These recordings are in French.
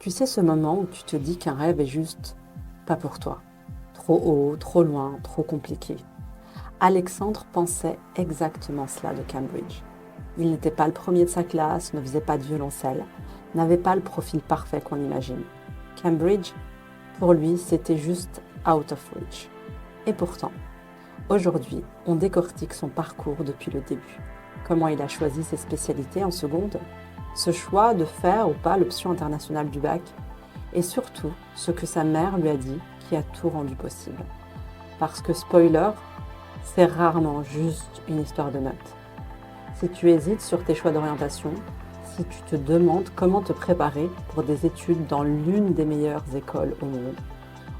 Tu sais ce moment où tu te dis qu'un rêve est juste pas pour toi. Trop haut, trop loin, trop compliqué. Alexandre pensait exactement cela de Cambridge. Il n'était pas le premier de sa classe, ne faisait pas de violoncelle, n'avait pas le profil parfait qu'on imagine. Cambridge, pour lui, c'était juste out of reach. Et pourtant, aujourd'hui, on décortique son parcours depuis le début. Comment il a choisi ses spécialités en seconde, ce choix de faire ou pas l'option internationale du bac, et surtout ce que sa mère lui a dit qui a tout rendu possible. Parce que spoiler, c'est rarement juste une histoire de notes. Si tu hésites sur tes choix d'orientation, si tu te demandes comment te préparer pour des études dans l'une des meilleures écoles au monde,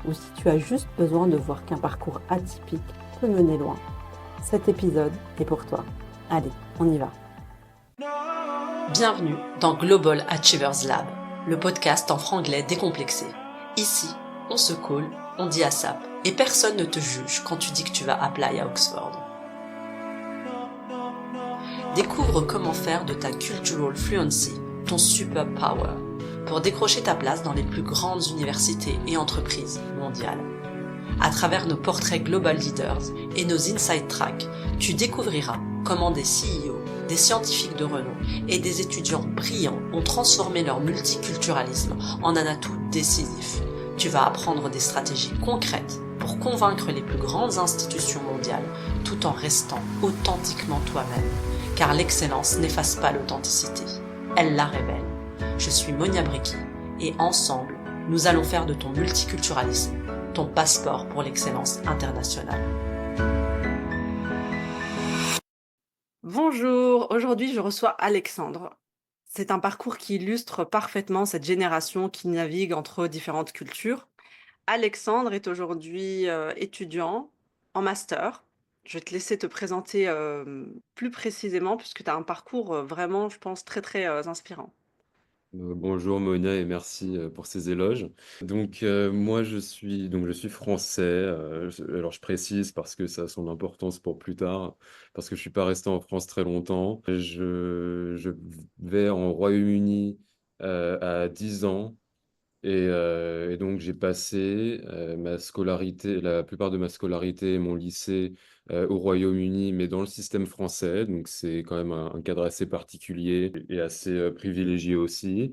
ou si tu as juste besoin de voir qu'un parcours atypique peut mener loin, cet épisode est pour toi. Allez, on y va. Bienvenue dans Global Achievers Lab, le podcast en franglais décomplexé. Ici, on se colle, on dit ASAP, et personne ne te juge quand tu dis que tu vas apply à Oxford. Découvre comment faire de ta cultural fluency ton super power pour décrocher ta place dans les plus grandes universités et entreprises mondiales. À travers nos portraits global leaders et nos inside tracks, tu découvriras comment des CEO, des scientifiques de renom et des étudiants brillants ont transformé leur multiculturalisme en un atout décisif. Tu vas apprendre des stratégies concrètes pour convaincre les plus grandes institutions mondiales tout en restant authentiquement toi-même. Car l'excellence n'efface pas l'authenticité, elle la révèle. Je suis Monia Bricky et ensemble, nous allons faire de ton multiculturalisme ton passeport pour l'excellence internationale. Bonjour, aujourd'hui je reçois Alexandre. C'est un parcours qui illustre parfaitement cette génération qui navigue entre différentes cultures. Alexandre est aujourd'hui étudiant en master. Je vais te laisser te présenter plus précisément puisque tu as un parcours vraiment, je pense, très inspirant. Bonjour Monia et merci pour ces éloges. Moi je suis français. Alors je précise parce que ça a son importance pour plus tard, parce que je suis pas resté en France très longtemps. Je vais en Royaume-Uni à 10 ans et donc j'ai passé ma scolarité, la plupart de ma scolarité et mon lycée au Royaume-Uni, mais dans le système français. Donc c'est quand même un cadre assez particulier et assez privilégié aussi.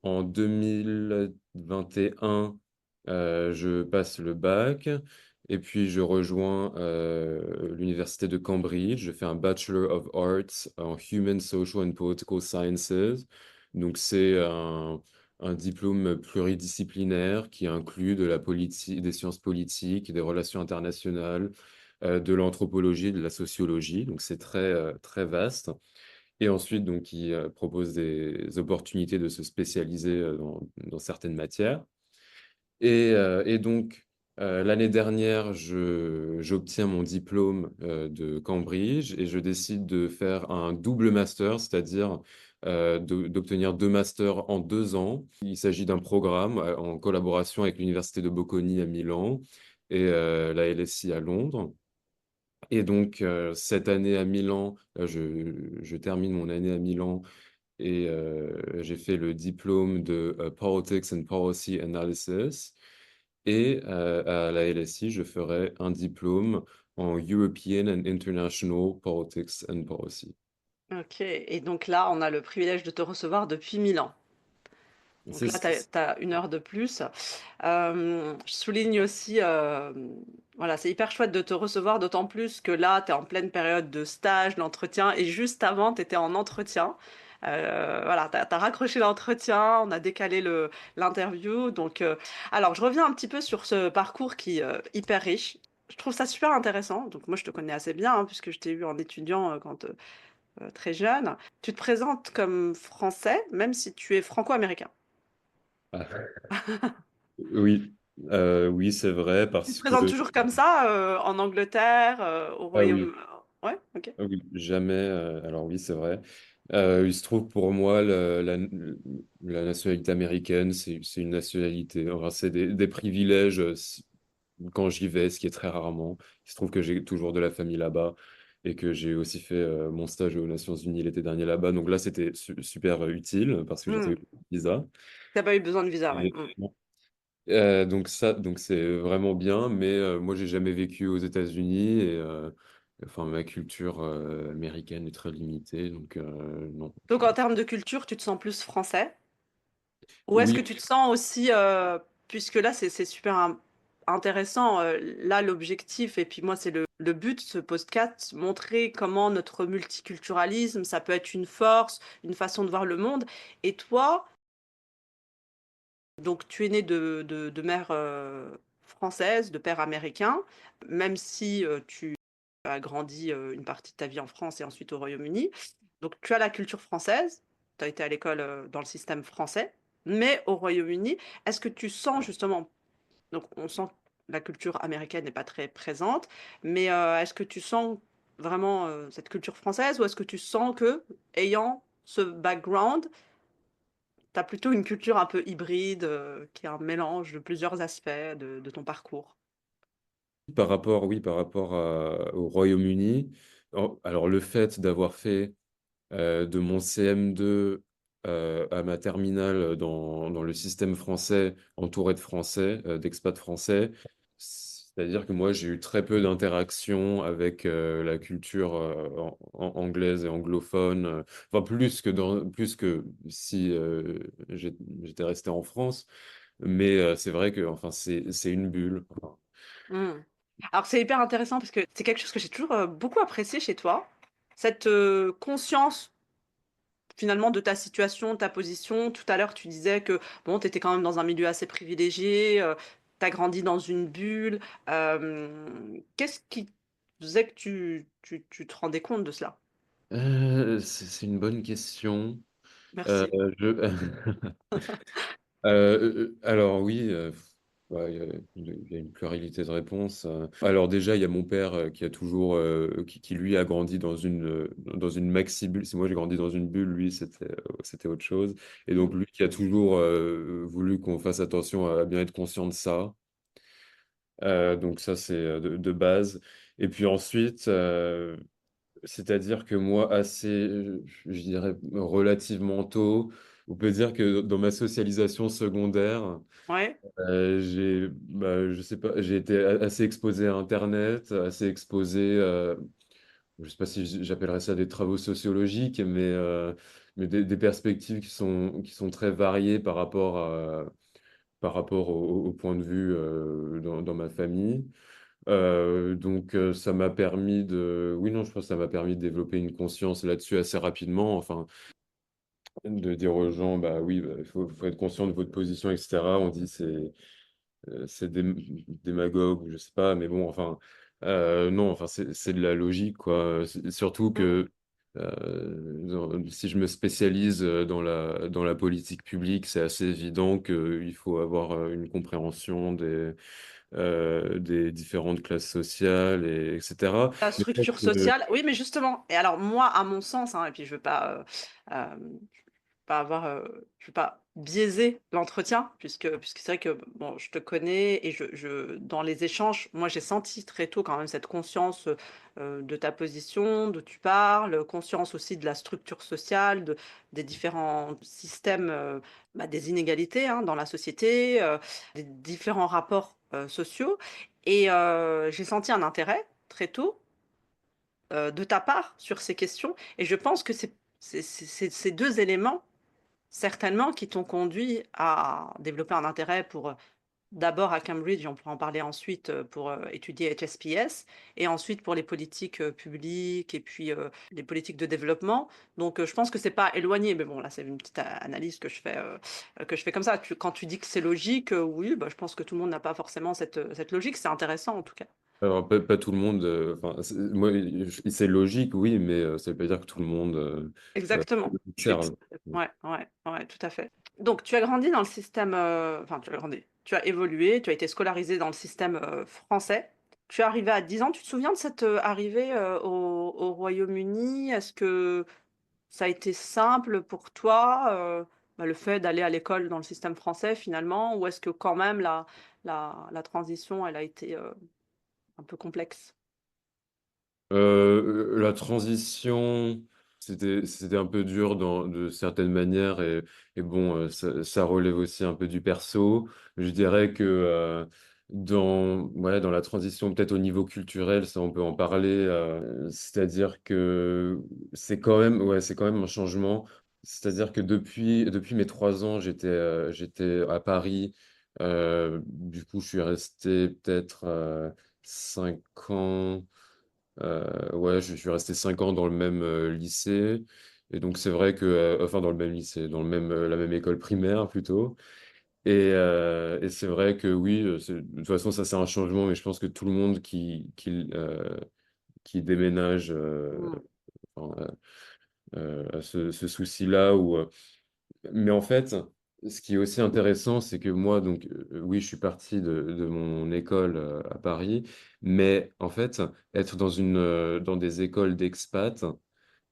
En 2021, je passe le bac et puis je rejoins l'université de Cambridge. Je fais un Bachelor of Arts en Human, Social and Political Sciences. Donc c'est un diplôme pluridisciplinaire qui inclut de la politique, des sciences politiques, des relations internationales, de l'anthropologie, de la sociologie. Donc c'est très vaste. Et ensuite, donc, qui propose des opportunités de se spécialiser dans certaines matières. L'année dernière, j'obtiens mon diplôme de Cambridge et je décide de faire un double master, c'est-à-dire d'obtenir deux masters en 2 ans. Il s'agit d'un programme en collaboration avec l'Université de Bocconi à Milan et la LSI à Londres. Et donc, cette année à Milan, je termine mon année à Milan et j'ai fait le diplôme de Politics and Policy Analysis. Et à la LSI, je ferai un diplôme en European and International Politics and Policy. Ok, et donc là, on a le privilège de te recevoir depuis Milan. Donc C'est là, tu as 1 heure de plus. Je souligne aussi, voilà, c'est hyper chouette de te recevoir, d'autant plus que là, tu es en pleine période de stage, d'entretien, et juste avant, tu étais en entretien. Voilà, tu as raccroché l'entretien, on a décalé l'interview. Donc, alors, je reviens un petit peu sur ce parcours qui est hyper riche. Je trouve ça super intéressant. Donc, moi, je te connais assez bien, hein, puisque je t'ai eu en étudiant quand très jeune. Tu te présentes comme français, même si tu es franco-américain. Ah, oui, oui, c'est vrai Tu te parce que présentes toujours comme ça, en Angleterre, au ah oui, Royaume ouais? OK. ah oui, jamais. Alors oui, c'est vrai. Il se trouve pour moi la nationalité américaine, c'est une nationalité. Enfin, c'est des privilèges quand j'y vais, ce qui est très rarement. Il se trouve que j'ai toujours de la famille là-bas. et que j'ai aussi fait mon stage aux Nations Unies l'été dernier là-bas. Donc là, c'était super utile parce que j'étais Hmm. au visa. T'as pas eu besoin de visa, ouais. Et, Hmm. donc c'est vraiment bien, mais moi, j'ai jamais vécu aux États-Unis et enfin, ma culture américaine est très limitée. Donc non. Donc en termes de culture, tu te sens plus français? Ou est-ce que Oui, tu te sens aussi, puisque là c'est super intéressant, là l'objectif, et puis moi c'est le but de ce podcast, montrer comment notre multiculturalisme, ça peut être une force, une façon de voir le monde. Et toi, donc tu es né de mère française, de père américain, même si tu as grandi une partie de ta vie en France et ensuite au Royaume-Uni. Donc tu as la culture française, tu as été à l'école dans le système français, mais au Royaume-Uni, est-ce que tu sens justement, donc on sent que la culture américaine n'est pas très présente, mais est-ce que tu sens vraiment cette culture française, ou est-ce que tu sens que, ayant ce background, tu as plutôt une culture un peu hybride, qui est un mélange de plusieurs aspects de ton parcours? oui, par rapport au Royaume-Uni. Alors, le fait d'avoir fait de mon CM2 à ma terminale dans le système français, entouré de Français, d'expats français. C'est-à-dire que moi, j'ai eu très peu d'interactions avec la culture anglaise et anglophone. Enfin, plus que si j'étais resté en France. Mais c'est vrai que enfin, c'est une bulle. Enfin, Mmh. Alors c'est hyper intéressant parce que c'est quelque chose que j'ai toujours, beaucoup apprécié chez toi, cette, conscience finalement de ta situation, de ta position. Tout à l'heure, tu disais que, bon, tu étais quand même dans un milieu assez privilégié, tu as grandi dans une bulle. Qu'est-ce qui faisait que tu te rendais compte de cela? c'est une bonne question. Euh, Merci. je... alors oui, ouais, il y a une pluralité de réponses. Alors déjà, il y a mon père qui a toujours, qui lui a grandi dans une maxi bulle. Si moi j'ai grandi dans une bulle, lui c'était autre chose. Et donc Mmh. lui qui a toujours voulu qu'on fasse attention à bien être conscient de ça. Donc ça c'est de base. Et puis ensuite, c'est-à-dire que moi assez, je dirais relativement tôt, on peut dire que dans ma socialisation secondaire. Ouais. Je sais pas, j'ai été assez exposé à Internet, assez exposé, je sais pas si j'appellerais ça des travaux sociologiques, mais des perspectives qui sont très variées par rapport au point de vue dans ma famille. Ça m'a permis oui, non, je pense que ça m'a permis de développer une conscience là-dessus assez rapidement. Enfin, de dire aux gens, bah oui, bah, faut être conscient de votre position, etc. On dit c'est démagogue ou je sais pas, mais bon, enfin, non, enfin, c'est de la logique, quoi. Surtout Mmh. que si je me spécialise dans la politique publique, c'est assez évident qu'il faut avoir une compréhension des différentes classes sociales, etc. La Mais je pense structure que- sociale, oui, mais justement, et alors moi, à mon sens, hein, et puis je veux pas, pas avoir, je veux pas biaiser l'entretien, puisque c'est vrai que bon, je te connais, et dans les échanges, moi j'ai senti très tôt quand même cette conscience de ta position, d'où tu parles, conscience aussi de la structure sociale, des différents systèmes, des inégalités, hein, dans la société, des différents rapports sociaux. Et j'ai senti un intérêt très tôt de ta part sur ces questions. Et je pense que c'est ces deux éléments certainement qui t'ont conduit à développer un intérêt pour, d'abord à Cambridge, et on pourra en parler ensuite, pour, étudier HSPS, et ensuite pour les politiques, publiques, et puis, les politiques de développement. Donc, je pense que c'est pas éloigné, mais bon là, c'est une petite a analyse que je fais comme ça. Quand tu dis que c'est logique, oui, bah, je pense que tout le monde n'a pas forcément cette logique. C'est intéressant en tout cas. Alors, pas tout le monde, enfin, moi, c'est logique, oui, mais ça veut pas dire que tout le monde Exactement. observe. Ouais, ouais, ouais, tout à fait. Donc tu as grandi dans le système, enfin tu as grandi, tu as évolué, tu as été scolarisé dans le système, français. Tu es arrivé à 10 ans. Tu te souviens de cette, arrivée, au Royaume-Uni? Est-ce que ça a été simple pour toi, le fait d'aller à l'école dans le système français finalement? Ou est-ce que quand même la transition, elle a été, un peu complexe? La transition, c'était un peu dur de certaines manières et bon, ça relève aussi un peu du perso. Je dirais que dans la transition, peut-être au niveau culturel, ça on peut en parler. C'est-à-dire que c'est quand même un changement. C'est-à-dire que depuis mes 3 ans, j'étais à Paris. Du coup, je suis resté peut-être 5 ans. Ouais, je suis resté 5 ans dans le même lycée. Et donc, c'est vrai que, enfin, dans le même lycée, dans la même école primaire plutôt. Et c'est vrai que oui, de toute façon, ça, c'est un changement, mais je pense que tout le monde qui déménage Hmm. enfin, a ce souci-là. Mais en fait, ce qui est aussi intéressant, c'est que moi, donc, oui, je suis parti de mon école à Paris, mais en fait, être dans des écoles d'expat,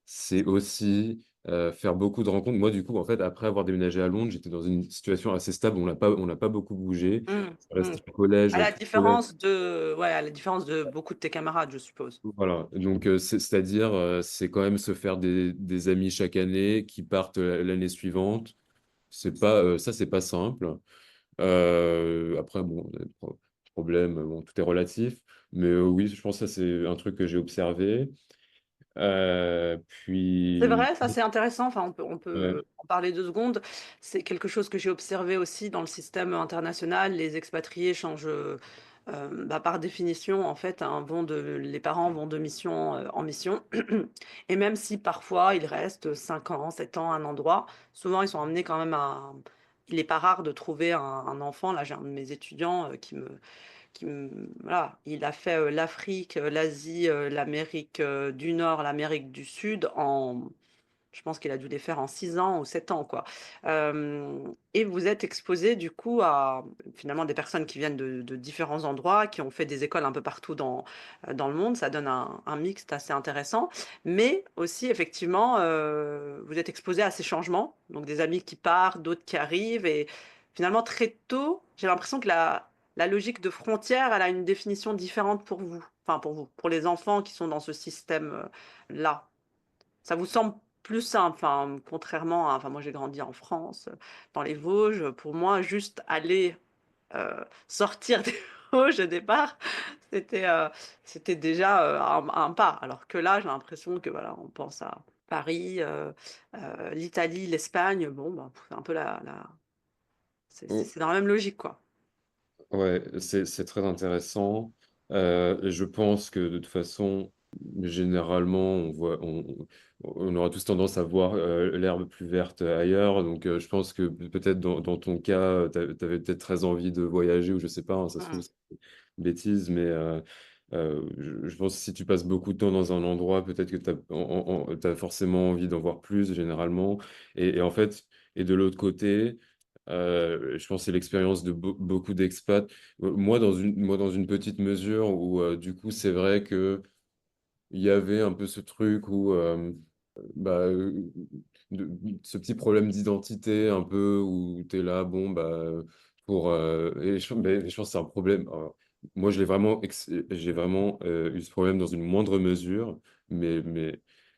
c'est aussi faire beaucoup de rencontres. Moi, du coup, en fait, après avoir déménagé à Londres, j'étais dans une situation assez stable. On n'a pas beaucoup bougé. Hmm. Je suis Hmm. resté au collège, À la puis au collège. différence de, ouais, à la différence de beaucoup de tes camarades, je suppose. Voilà. Donc, c'est-à-dire, c'est quand même se faire des amis chaque année qui partent l'année suivante. Ça, c'est pas simple. Après, bon, problème, bon, tout est relatif. Mais oui, je pense que ça, c'est un truc que j'ai observé. C'est Puis, vrai, ça c'est intéressant. Enfin, on ouais. peut en parler 2 secondes. C'est quelque chose que j'ai observé aussi dans le système international. Les expatriés changent, bah, par définition, en fait, hein, les parents vont de mission en mission. Et même si parfois ils restent 5 ans, 7 ans à un endroit, souvent ils sont amenés quand même à. Il n'est pas rare de trouver un enfant. Là, j'ai un de mes étudiants voilà, il a fait l'Afrique, l'Asie, l'Amérique du Nord, l'Amérique du Sud je pense qu'il a dû les faire en 6 ans ou 7 ans, quoi. Et vous êtes exposé du coup à finalement des personnes qui viennent de différents endroits, qui ont fait des écoles un peu partout dans le monde. Ça donne un mixte assez intéressant. Mais aussi, effectivement, vous êtes exposé à ces changements. Donc des amis qui partent, d'autres qui arrivent. Et finalement, très tôt, j'ai l'impression que la logique de frontière, elle a une définition différente pour vous. Enfin, pour vous, pour les enfants qui sont dans ce système-là. Ça vous semble plus simple, enfin, contrairement à, enfin, moi j'ai grandi en France, dans les Vosges. Pour moi, juste aller sortir des Vosges au départ, c'était c'était déjà un pas. Alors que là, j'ai l'impression que voilà, on pense à Paris, l'Italie, l'Espagne. Bon, bah, c'est un peu c'est dans la même logique, quoi. Ouais, c'est très intéressant. Et je pense que de toute façon, généralement, on aura tous tendance à voir l'herbe plus verte ailleurs. Donc, je pense que peut-être dans ton cas, tu avais peut-être très envie de voyager ou je sais pas, hein, ça se trouve, Mm. c'est une bêtise, mais je pense que si tu passes beaucoup de temps dans un endroit, peut-être que tu as forcément envie d'en voir plus, généralement. Et en fait, et de l'autre côté, je pense que c'est l'expérience de beaucoup d'expats. Moi, dans une petite mesure où, du coup, c'est vrai que il y avait un peu ce truc où, bah, ce petit problème d'identité, un peu, où tu es là, bon, bah, mais je pense que c'est un problème. Alors, moi, j'ai vraiment eu ce problème dans une moindre mesure, mais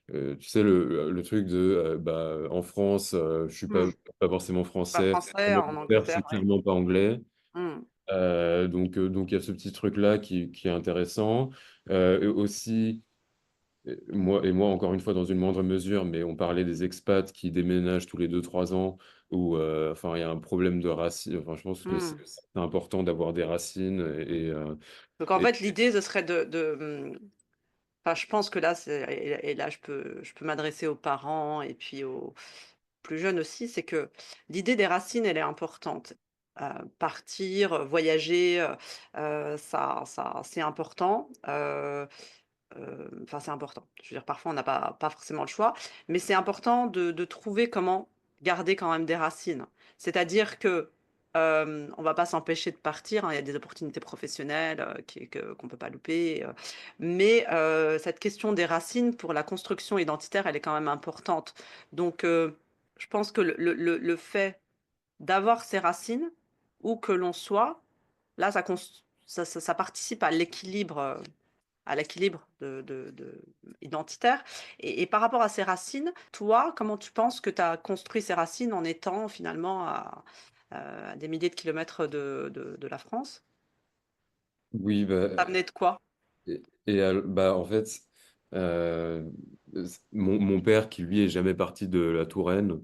tu sais, le truc de, bah, en France, je suis Mm. pas forcément Pas français. français, En en Angleterre, je Angleterre, suis ouais. clairement pas anglais. Mm. Donc, il y a ce petit truc-là qui est intéressant. Et aussi, moi, encore une fois, dans une moindre mesure, mais on parlait des expats qui déménagent tous les 2, 3 ans, où enfin, il y a un problème de racines. Enfin, je pense que c'est Mm. important d'avoir des racines. Donc en Et- fait, l'idée, ce serait enfin, je pense que là, et là, je peux m'adresser aux parents et puis aux plus jeunes aussi, c'est que l'idée des racines, elle est importante. Partir, voyager, c'est important. Enfin, c'est important. Je veux dire, parfois, on n'a pas forcément le choix, mais c'est important de trouver comment garder quand même des racines. C'est-à-dire que on va pas s'empêcher de partir, hein, il y a des opportunités professionnelles qu'on peut pas louper, mais cette question des racines pour la construction identitaire, elle est quand même importante. Donc, je pense que le fait d'avoir ses racines, où que l'on soit, là, ça participe à l'équilibre. à l'équilibre identitaire. Et par rapport à ces racines, toi, comment tu penses que tu as construit ces racines en étant finalement à des milliers de kilomètres de la France? Oui, bah, Ça venait de quoi? bah, en fait, euh, mon père, qui lui est jamais parti de la Touraine,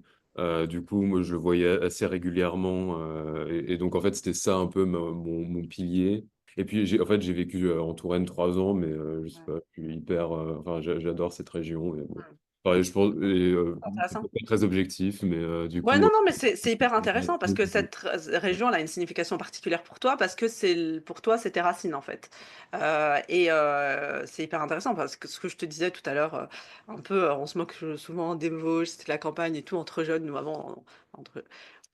du coup, moi, je le voyais assez régulièrement. Et donc, en fait, c'était ça un peu mon pilier. Et puis, en fait, j'ai vécu en Touraine 3 ans, mais je sais Ouais. pas, je suis hyper. Enfin, j'adore cette région. Mais bon. Mm. Enfin, je pense, C'est intéressant. c'est pas très objectif, mais du Ouais, coup. non, non, mais c'est hyper intéressant parce que cette région, elle a une signification particulière pour toi parce que pour toi, c'est tes racines en fait. C'est hyper intéressant parce que ce que je te disais tout à l'heure, un peu, on se moque souvent des Vosges, c'était la campagne et tout, entre jeunes, nous avant,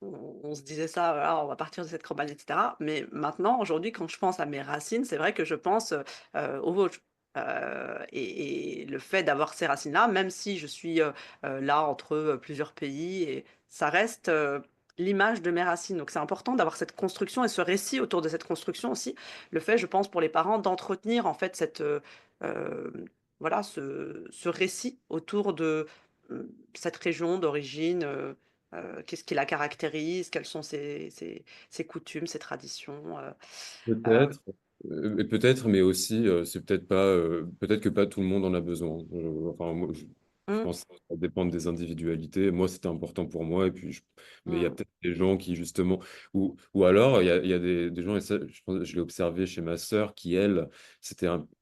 on se disait ça, voilà, on va partir de cette campagne, etc. Mais maintenant, aujourd'hui, quand je pense à mes racines, c'est vrai que je pense aux Vosges. Et le fait d'avoir ces racines-là, même si je suis là entre plusieurs pays, et ça reste l'image de mes racines. Donc c'est important d'avoir cette construction et ce récit autour de cette construction aussi. Le fait, je pense, pour les parents, d'entretenir en fait euh, voilà, ce récit autour de cette région d'origine. Qu'est-ce qui la caractérise, quelles sont ses coutumes, ses traditions. Euh, Peut-être, et peut-être, mais aussi, c'est peut-être pas, peut-être que pas tout le monde en a besoin. Enfin, moi, je hum, pense que ça dépend des individualités. Moi, c'était important pour moi, et puis, mais il y a hum, peut-être des gens qui, justement, ou alors, il y a des gens, et ça, je pense, je l'ai observé chez ma sœur, qui, elle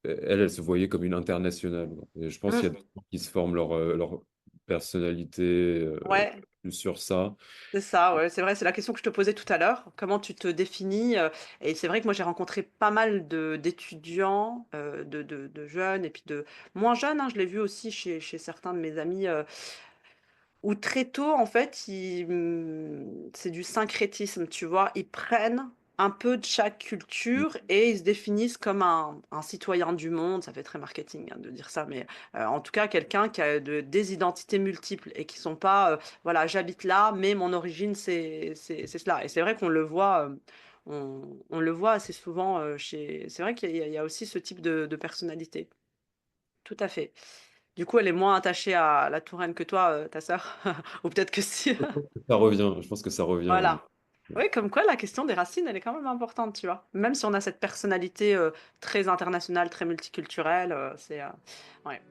se voyait comme une internationale. Et je pense qu'il y a des hum. gens qui se forment leur personnalité, Ouais. plus sur ça. C'est ça, ouais, c'est vrai, c'est la question que je te posais tout à l'heure. Comment tu te définis? Et c'est vrai que moi j'ai rencontré pas mal d'étudiants, de jeunes et puis de moins jeunes, hein, je l'ai vu aussi chez certains de mes amis, où très tôt, en fait, c'est du syncrétisme, tu vois. Ils prennent un peu de chaque culture et ils se définissent comme un citoyen du monde. Ça fait très marketing hein, de dire ça, mais en tout cas, quelqu'un qui a des identités multiples et qui sont pas, voilà, j'habite là, mais mon origine, c'est cela. Et c'est vrai qu'on le voit. On le voit assez souvent chez. C'est vrai qu'il y a aussi ce type de personnalité. Tout à fait. Du coup, elle est moins attachée à la Touraine que toi, ta sœur. Ou peut-être que si. Je pense que ça revient. Je pense que ça revient. Voilà. Oui, comme quoi la question des racines, elle est quand même importante, tu vois. Même si on a cette personnalité très internationale, très multiculturelle, ouais.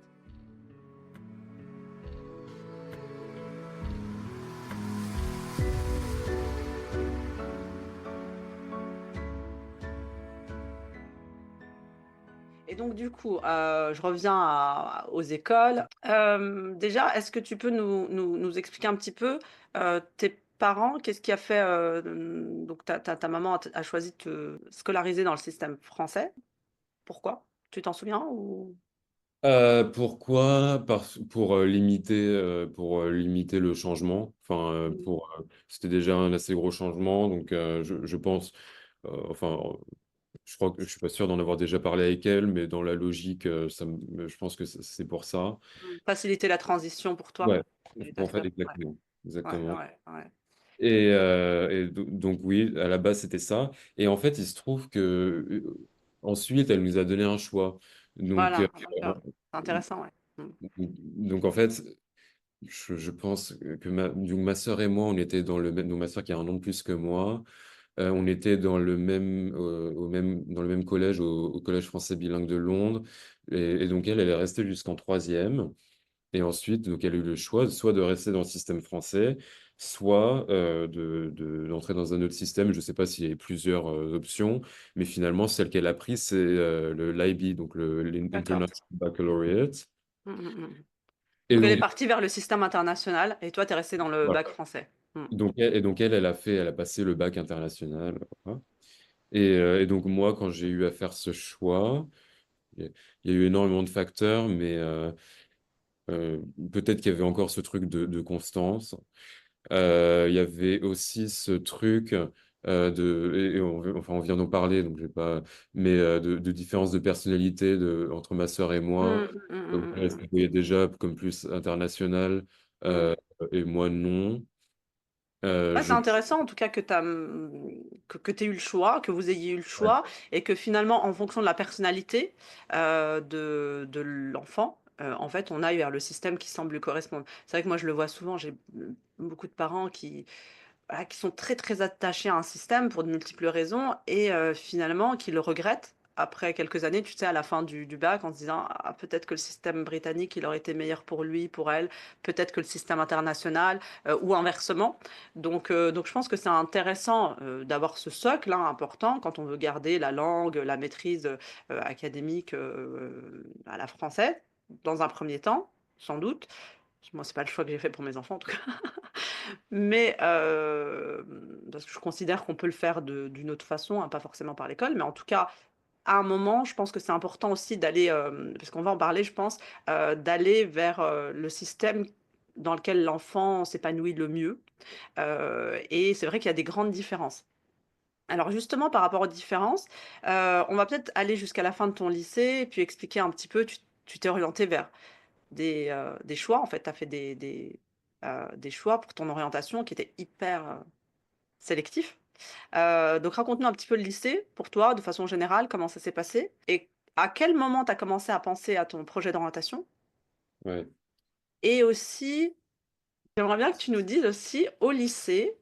Et donc, du coup, je reviens aux écoles. Déjà, est-ce que tu peux nous expliquer un petit peu tes parents, qu'est-ce qui a fait... donc, ta maman a choisi de te scolariser dans le système français. Pourquoi? Tu t'en souviens ou... Pourquoi? Pour limiter le changement. Enfin, c'était déjà un assez gros changement, donc je pense, enfin, je crois que je suis pas sûr d'en avoir déjà parlé avec elle, mais dans la logique, je pense que c'est pour ça. Faciliter la transition pour toi Ouais, et ta en fait, sœur. Ouais, exactement, ouais, exactement. ouais, ouais. Donc oui, à la base c'était ça. Et en fait, il se trouve que ensuite, elle nous a donné un choix. Donc, Voilà, d'accord. C'est intéressant, ouais. Mm. donc en fait. Je pense que ma sœur et moi, on était dans le même, donc ma sœur qui a un an de plus que moi, on était dans le même collège, au Collège français bilingue de Londres. Et donc elle est restée jusqu'en troisième. Et ensuite, donc elle a eu le choix soit de rester dans le système français, soit d'entrer dans un autre système. Je ne sais pas s'il y avait plusieurs options, mais finalement, celle qu'elle a prise, c'est l'IB, donc D'accord. l'International Baccalaureate. Mm, mm, mm. Et Donc elle est donc, partie vers le système international et toi, tu es resté dans le voilà. bac français. Mm. Donc elle a passé le bac international. Voilà. Et donc moi, quand j'ai eu à faire ce choix, il y a eu énormément de facteurs, mais euh, peut-être qu'il y avait encore ce truc de constance. Il y avait aussi ce truc enfin on vient d'en parler, donc je vais pas, mais de différence de personnalité entre ma sœur et moi. Mm, mm, Donc elle se mm, voyait déjà comme plus international, mm, mm. et moi non. Ouais, c'est Je intéressant en tout cas que tu as que tu aies eu le choix, que vous ayez eu le Ouais. choix, et que finalement, en fonction de la personnalité de l'enfant, en fait, on aille vers le système qui semble lui correspondre. C'est vrai que moi, je le vois souvent, j'ai beaucoup de parents qui, voilà, qui sont très très attachés à un système pour de multiples raisons et finalement qui le regrettent après quelques années, tu sais, à la fin du bac, en se disant ah, peut-être que le système britannique, il aurait été meilleur pour lui, pour elle, peut-être que le système international, ou inversement. Donc je pense que c'est intéressant d'avoir ce socle hein, important quand on veut garder la langue, la maîtrise académique à la française, dans un premier temps, sans doute. Moi, c'est pas le choix que j'ai fait pour mes enfants, en tout cas. Mais parce que je considère qu'on peut le faire d'une autre façon, hein, pas forcément par l'école, mais en tout cas, à un moment, je pense que c'est important aussi d'aller, parce qu'on va en parler, je pense, d'aller vers le système dans lequel l'enfant s'épanouit le mieux. Et c'est vrai qu'il y a des grandes différences. Alors justement, par rapport aux différences, on va peut-être aller jusqu'à la fin de ton lycée, et puis expliquer un petit peu, tu t'es orienté vers des choix, en fait, tu as fait des choix pour ton orientation qui étaient hyper sélectifs. Donc raconte-nous un petit peu le lycée pour toi, de façon générale, comment ça s'est passé et à quel moment tu as commencé à penser à ton projet d'orientation. Ouais. Et aussi, j'aimerais bien que tu nous dises aussi au lycée,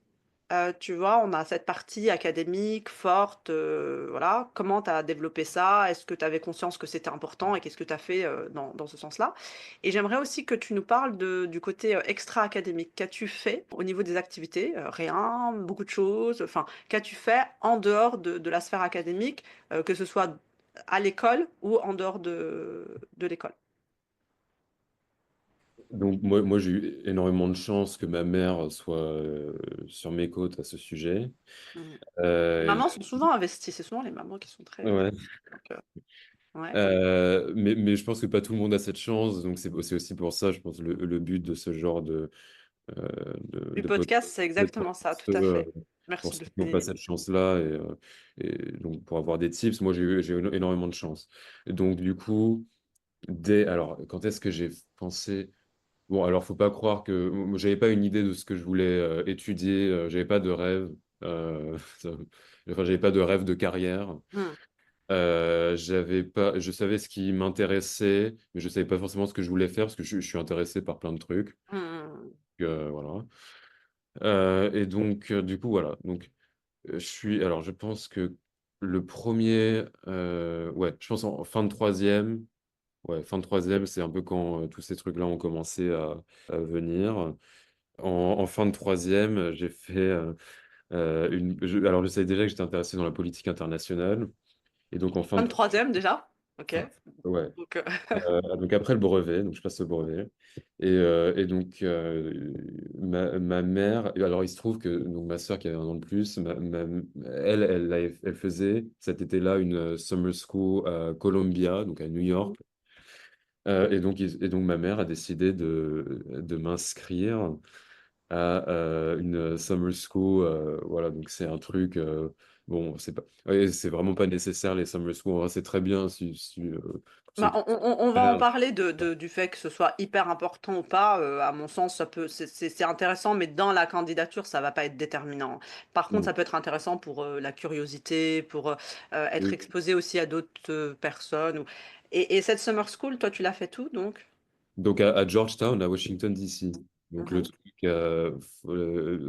tu vois, on a cette partie académique forte, voilà. Comment tu as développé ça? Est-ce que tu avais conscience que c'était important et qu'est-ce que tu as fait dans ce sens-là? Et j'aimerais aussi que tu nous parles du côté extra-académique. Qu'as-tu fait au niveau des activités? Rien, beaucoup de choses. Enfin, qu'as-tu fait en dehors de la sphère académique, que ce soit à l'école ou en dehors de l'école? Donc moi j'ai eu énormément de chance que ma mère soit sur mes côtes à ce sujet. Mhm. Les Euh, mamans sont souvent investies, c'est souvent les mamans qui sont très... ouais. donc, ouais. Mais je pense que pas tout le monde a cette chance, donc c'est aussi pour ça, je pense, le but de ce genre Du de podcast, podcast, c'est c'est pour exactement ça, tout ceux, à fait. pour Merci de ceux le qui n'ont pas souligner. cette chance-là, et donc pour avoir des tips, moi j'ai eu énormément de chance. Et donc du coup, alors quand est-ce que j'ai pensé... Bon, alors faut pas croire que moi, j'avais pas une idée de ce que je voulais étudier, j'avais pas de rêve, ça- enfin j'avais pas de rêve de carrière. Hmm, J'avais pas, je savais ce qui m'intéressait, mais je savais pas forcément ce que je voulais faire parce que je suis intéressé par plein de trucs. hmm. Voilà. Et donc, du coup, voilà. Donc, alors, je pense que le premier, ouais, je pense en fin de troisième, ouais, fin de troisième, c'est un peu quand tous ces trucs-là ont commencé à venir. En fin de troisième, j'ai fait alors, je savais déjà que j'étais intéressé dans la politique internationale. Et donc, en fin de 23e déjà. Ok. ouais. Donc, Donc après le brevet, donc je passe le brevet. Et donc ma mère, et alors il se trouve que donc, ma soeur qui avait un an de plus, elle faisait cet été-là une summer school à Columbia, donc à New York. Et donc ma mère a décidé de m'inscrire à une summer school. Voilà, donc c'est un truc. Bon, c'est pas, ouais, c'est vraiment pas nécessaire les summer school. En vrai, c'est très bien pour ceux bah, qui... on va en parler du fait que ce soit hyper important ou pas. À mon sens, ça peut, c'est intéressant, mais dans la candidature, ça va pas être déterminant. Par contre, Mm. ça peut être intéressant pour la curiosité, pour être Oui. exposé aussi à d'autres personnes. Et cette summer school, toi, tu l'as fait tout, donc? Donc à Georgetown, à Washington, D.C. Donc le Mhm. truc,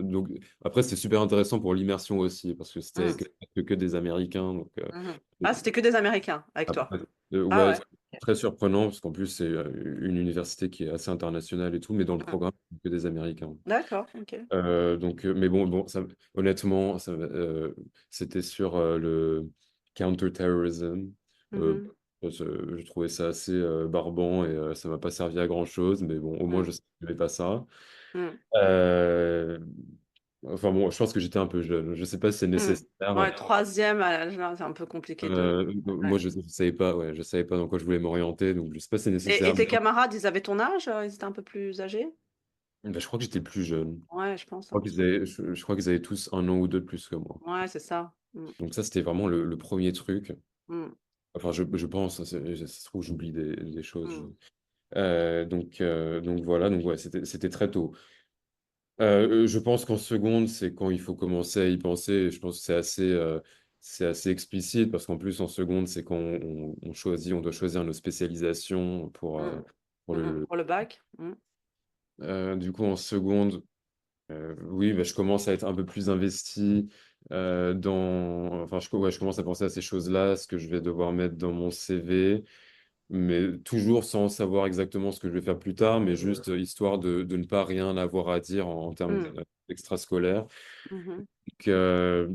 donc après c'était super intéressant pour l'immersion aussi parce que c'était Mhm. que des Américains. Donc Mhm. Ah, c'était que des Américains avec toi. après, Ah ouais, ouais. c'est très surprenant parce qu'en plus c'est une université qui est assez internationale et tout, mais dans le Mhm. programme que des Américains. D'accord, ok. Donc mais bon, honnêtement, c'était sur le counter-terrorism. Euh, Mhm. je trouvais ça assez barbant et ça m'a pas servi à grand-chose, mais bon, au moins Mhm. je savais pas ça. Mhm. Euh, enfin bon, je pense que j'étais un peu jeune. Je sais pas si c'est Mhm. nécessaire. Ouais, troisième, là, c'est un peu compliqué de. Moi, Ouais. je savais pas, ouais, je savais pas dans quoi je voulais m'orienter, donc je sais pas si c'est Et nécessaire. tes camarades, ils avaient ton âge? Ils étaient un peu plus âgés? Ben, je crois que j'étais plus jeune. Ouais, je pense, Je crois hein. je crois qu'ils avaient tous un an ou deux de plus que moi. Ouais, c'est ça. Donc ça, c'était vraiment le premier truc. Mm, Enfin, je pense, ça se trouve, j'oublie des choses. mm, Donc voilà, donc ouais, c'était très tôt. Je pense qu'en seconde, c'est quand il faut commencer à y penser. Et je pense que c'est assez explicite parce qu'en plus, en seconde, c'est quand on choisit, on doit choisir nos spécialisations Mm. pour le. Pour le bac? Mm. Du coup, en seconde, oui, bah, je commence à être un peu plus investi enfin, ouais, je commence à penser à ces choses-là, ce que je vais devoir mettre dans mon CV, mais toujours sans savoir exactement ce que je vais faire plus tard, mais juste histoire de ne pas rien avoir à dire en termes Mm. extrascolaires. Mhm. Donc,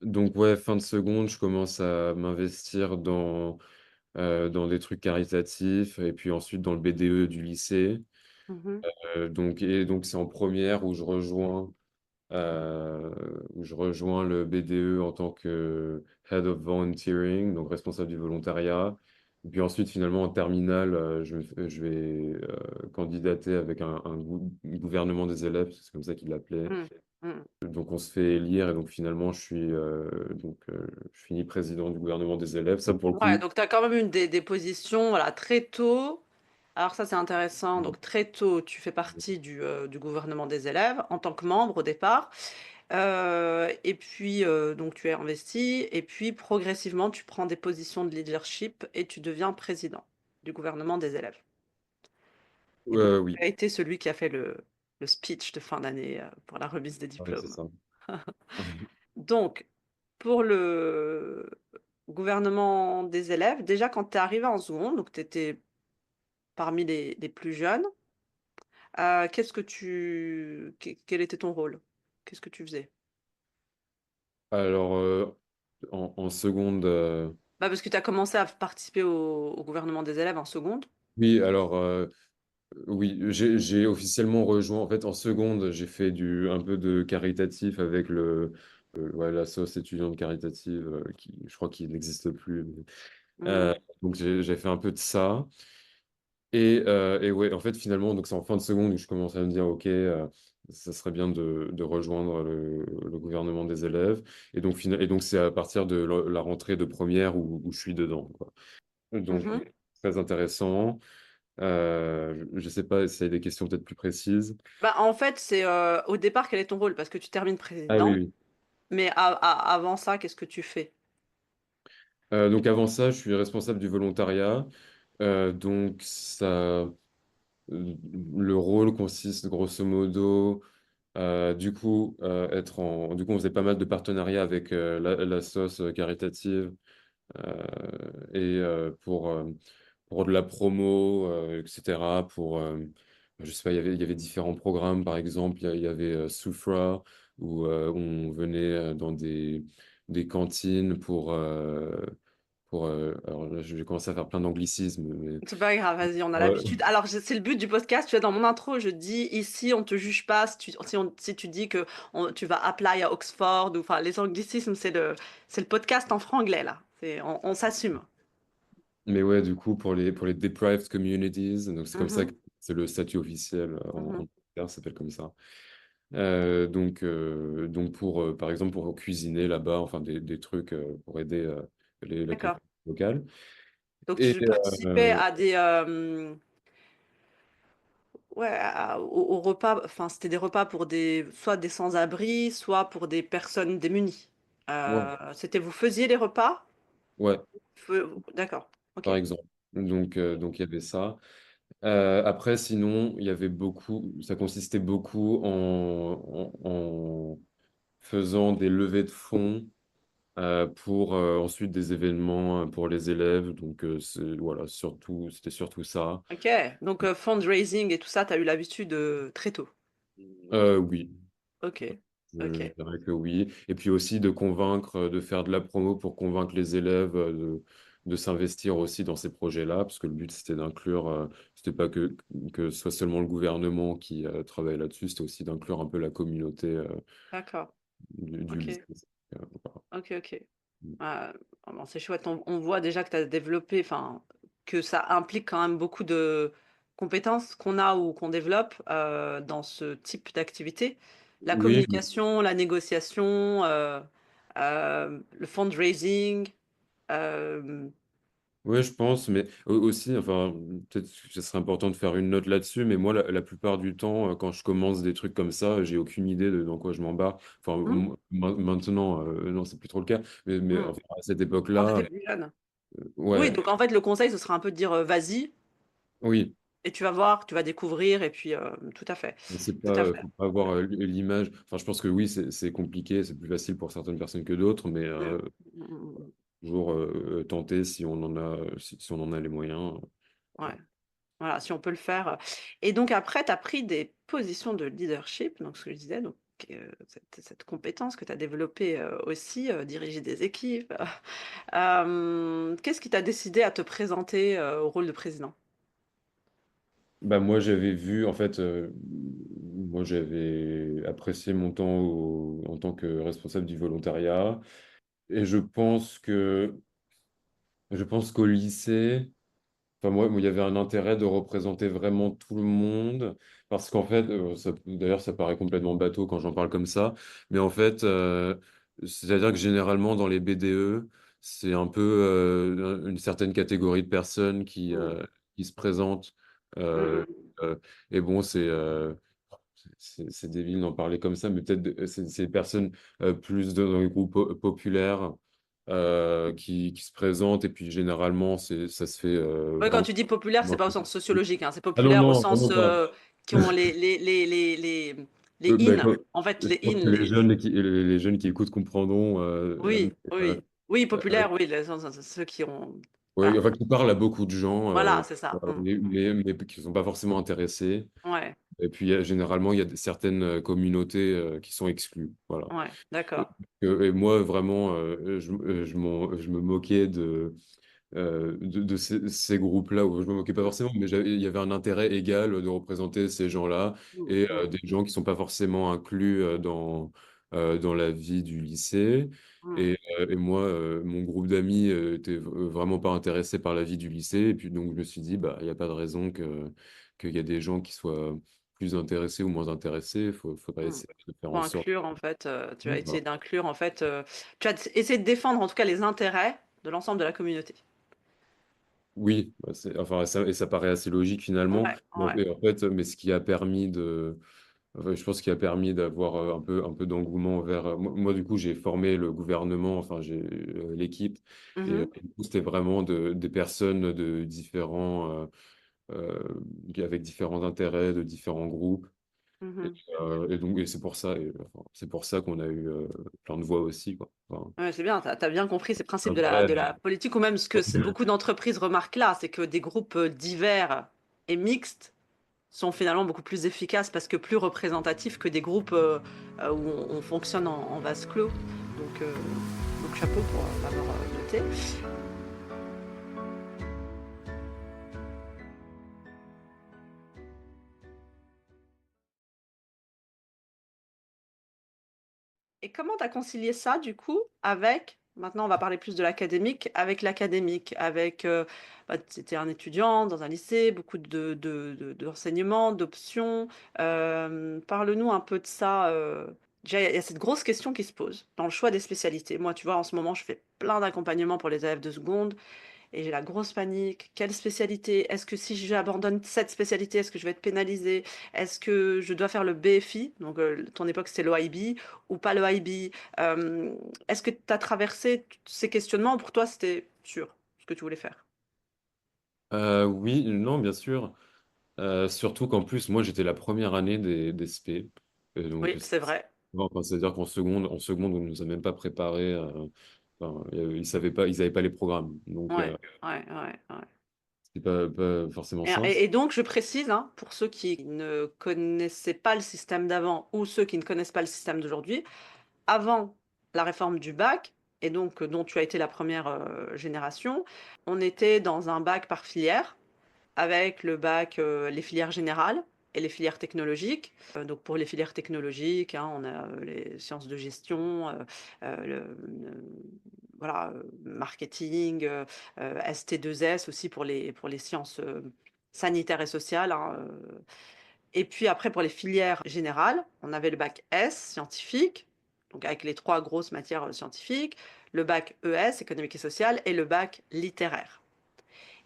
donc, ouais, fin de seconde, je commence à m'investir dans des trucs caritatifs et puis ensuite dans le BDE du lycée. Mhm. Donc c'est en première où je rejoins le BDE en tant que Head of Volunteering, donc responsable du volontariat. Et puis ensuite, finalement, en terminale, je vais candidater avec un gouvernement des élèves, c'est comme ça qu'ils l'appelaient. Mm. Mm. Donc on se fait élire et donc finalement, je finis président du gouvernement des élèves. Ça, pour le Ouais, coup, donc tu as quand même une des positions, voilà, très tôt. Alors ça, c'est intéressant. Donc très tôt, tu fais partie du gouvernement des élèves en tant que membre au départ. Et puis, donc tu es investi. Et puis, progressivement, tu prends des positions de leadership et tu deviens président du gouvernement des élèves. Et donc, oui, tu as été celui qui a fait le speech de fin d'année pour la remise des ouais, c'est diplômes. ça. Donc, pour le gouvernement des élèves, déjà quand tu es arrivé en seconde, donc tu étais parmi les plus jeunes, quel était ton rôle? Qu'est-ce que tu faisais? Alors, en seconde, Bah, parce que tu as commencé à participer au gouvernement des élèves en seconde. oui, alors, oui, j'ai officiellement rejoint. En fait, en seconde, j'ai fait un peu de caritatif avec ouais, la sauce étudiante caritative, je crois qu'il n'existe plus. Mmh. Donc, j'ai fait un peu de ça. Et ouais, en fait, finalement, donc c'est en fin de seconde où je commence à me dire, OK, ça serait bien de rejoindre le gouvernement des élèves. Et donc c'est à partir de la rentrée de première où je suis dedans, quoi. Donc, Mmh. très intéressant. Je sais pas si y a des questions peut-être plus précises. Bah, en fait, c'est, au départ, quel est ton rôle? Parce que tu termines Ah oui, président, oui. mais avant ça, qu'est-ce que tu fais? Donc avant ça, je suis responsable du volontariat. Donc le rôle consiste grosso modo, du coup, on faisait pas mal de partenariats avec la sauce caritative euh, et pour de la promo, etc. Je sais pas, il y avait différents programmes, par exemple, il y avait Soufra, où on venait dans des cantines alors là, je vais commencer à faire plein d'anglicismes, mais C'est pas grave, vas-y, on a euh, l'habitude. Alors, c'est le but du podcast. Tu vois, dans mon intro, je dis ici, on te juge pas si tu dis que tu vas apply à Oxford ou enfin les anglicismes, c'est le podcast en franglais là. On s'assume. mais ouais, du coup, pour les deprived communities, donc c'est comme ça que Mhm, c'est le statut officiel en mhm. Angleterre, ça s'appelle comme ça. Donc par exemple, pour cuisiner là-bas, enfin des trucs pour aider la D'accord. communauté locale. Donc, Et tu participais à des ouais, aux repas. Enfin, c'était des repas pour soit des sans-abri, soit pour des personnes démunies. ouais, C'était vous faisiez les repas? ouais, D'accord. par Ok. exemple. Donc il y avait ça. Après, sinon, il y avait beaucoup, ça consistait beaucoup en faisant des levées de fonds pour ensuite des événements pour les élèves. Donc, voilà, c'était surtout ça. Ok, donc fundraising et tout ça, tu as eu l'habitude très tôt. Oui, Ok, je ok, dirais que oui. Et puis aussi de convaincre, de faire de la promo pour convaincre les élèves de s'investir aussi dans ces projets-là, parce que le but, c'était d'inclure, c'était pas que ce soit seulement le gouvernement qui travaille là-dessus, c'était aussi d'inclure un peu la communauté d'accord. du Ok, lycée. Voilà. ok, ok. Ah bon, c'est chouette. On voit déjà que tu as développé, enfin, que ça implique quand même beaucoup de compétences qu'on a ou qu'on développe dans ce type d'activité. La Oui, communication, la négociation, le fundraising. euh, Ouais, je pense, mais aussi, enfin, peut-être que ce serait important de faire une note là-dessus, mais moi, la plupart du temps, quand je commence des trucs comme ça, j'ai aucune idée de dans quoi je m'embarque. Enfin, Mmh, maintenant, non, c'est plus trop le cas, mais mmh. enfin, à cette Quand tu époque-là, étais plus jeune. Oui, ouais, donc en fait, le conseil, ce serait un peu de dire, «Vas-y oui, et tu vas voir, tu vas découvrir» et puis, tout à fait, c'est tout à pas, fait. faut pas avoir l'image. Enfin, je pense que oui, c'est compliqué, c'est plus facile pour certaines personnes que d'autres, mais Mmh. Mmh mh, mmh. toujours tenter si on en a, si on en a les moyens. Ouais, voilà, si on peut le faire, et donc après, tu as pris des positions de leadership, donc ce que je disais, donc cette compétence que tu as développée, aussi, diriger des équipes. Qu'est-ce qui t'a décidé à te présenter, au rôle de président? Bah, moi, j'avais vu, en fait, moi, j'avais apprécié mon temps en tant que responsable du volontariat. Et je pense qu'au lycée, enfin, moi, il y avait un intérêt de représenter vraiment tout le monde. Parce qu'en fait, d'ailleurs, ça paraît complètement bateau quand j'en parle comme ça. Mais en fait, c'est-à-dire que généralement, dans les BDE, c'est un peu une certaine catégorie de personnes Mmh. qui se présentent. Mmh euh, mh. euh, et bon, c'est débile d'en parler comme ça, mais peut-être c'est des personnes plus dans les groupes populaires qui se présentent. Et puis généralement, ça se fait Ouais, quand vraiment. tu dis populaire, c'est pas au sens sociologique, hein, c'est Ah non, populaire au non, sens, vraiment pas. qui ont les Bah, in, en fait, je les pense in, que les les jeunes qui écoutent comprendront. oui, oui. Oui, Euh, populaire, oui, les ceux qui ont ouais, voilà, enfin, qui parlent à beaucoup de gens, voilà, c'est ça. Mmh. mais qui ne sont pas forcément intéressés. Ouais, Et puis, généralement, il y a certaines communautés qui sont exclues. Voilà. ouais, Et, d'accord. et moi, vraiment, je me moquais de ces groupes-là, où je me moquais pas Mmh. forcément, mais il y avait un intérêt égal de représenter ces gens-là Mmh et mh. des gens qui sont pas forcément inclus dans la vie du lycée. Mmh. Et moi, mon groupe d'amis était vraiment pas intéressé par la vie du lycée. Et puis donc, je me suis dit, bah, il n'y a pas de raison qu'il y ait des gens qui soient plus intéressés ou moins intéressés. Faudrait Mmh. essayer de faire Pour en sorte. inclure en fait, tu as Voilà. essayé d'inclure en fait, tu as essayé de défendre en tout cas les intérêts de l'ensemble de la communauté. Oui, bah, enfin, et ça paraît assez logique finalement. Ouais, ouais. Et en fait, mais ce qui a permis enfin, je pense qu'il a permis d'avoir un peu d'engouement vers. Moi, du coup, j'ai formé le gouvernement, enfin, j'ai l'équipe, Mmh mh. et du coup, c'était vraiment des personnes de différents, avec différents intérêts, de différents groupes. Et, Mmh. et donc, et enfin, c'est pour ça qu'on a eu plein de voix aussi, quoi. Enfin, Ouais, c'est bien, tu as bien compris ces principes un vrai. de la politique ou même ce que beaucoup d'entreprises remarquent là, c'est que des groupes, divers et mixtes sont finalement beaucoup plus efficaces parce que plus représentatifs que des groupes, où on fonctionne en vase clos. Donc heu, donc chapeau pour, l'avoir, noté. Et comment tu as concilié ça du coup avec maintenant on va parler plus de l'académique, avec l'académique, avec, bah, tu étais un étudiant dans un lycée, beaucoup d'enseignements, d'options. Parle-nous un peu de ça, déjà il y a cette grosse question qui se pose dans le choix des spécialités. Moi, tu vois, en ce moment, je fais plein d'accompagnements pour les élèves de seconde. Et j'ai la grosse panique. Quelle spécialité? Est-ce que si j'abandonne cette spécialité, est-ce que je vais être pénalisée? Est-ce que je dois faire le BFI? Donc, ton époque, c'était l'OIB ou pas l'OIB? Est-ce que tu as traversé ces questionnements ou pour toi, c'était sûr ce que tu voulais faire? Oui, non, bien sûr. Surtout qu'en plus, moi, j'étais la première année des SP. Et donc, Oui, c'est vrai. enfin, c'est-à-dire en seconde, on ne nous a même pas préparé. Enfin, ils avaient pas les programmes. Donc, Ouais, ouais, ouais, ouais. c'était pas forcément Et, simple. et donc, je précise, hein, pour ceux qui ne connaissaient pas le système d'avant ou ceux qui ne connaissent pas le système d'aujourd'hui, avant la réforme du bac, et donc dont tu as été la première génération, on était dans un bac par filière, avec le bac, les filières générales et les filières technologiques. Donc pour les filières technologiques, hein, on a les sciences de gestion, voilà, marketing, ST2S aussi pour les sciences sanitaires et sociales, hein, et puis après, pour les filières générales, on avait le bac S, scientifique, donc avec les 3 grosses matières, scientifiques, le bac ES, économique et social, et le bac littéraire.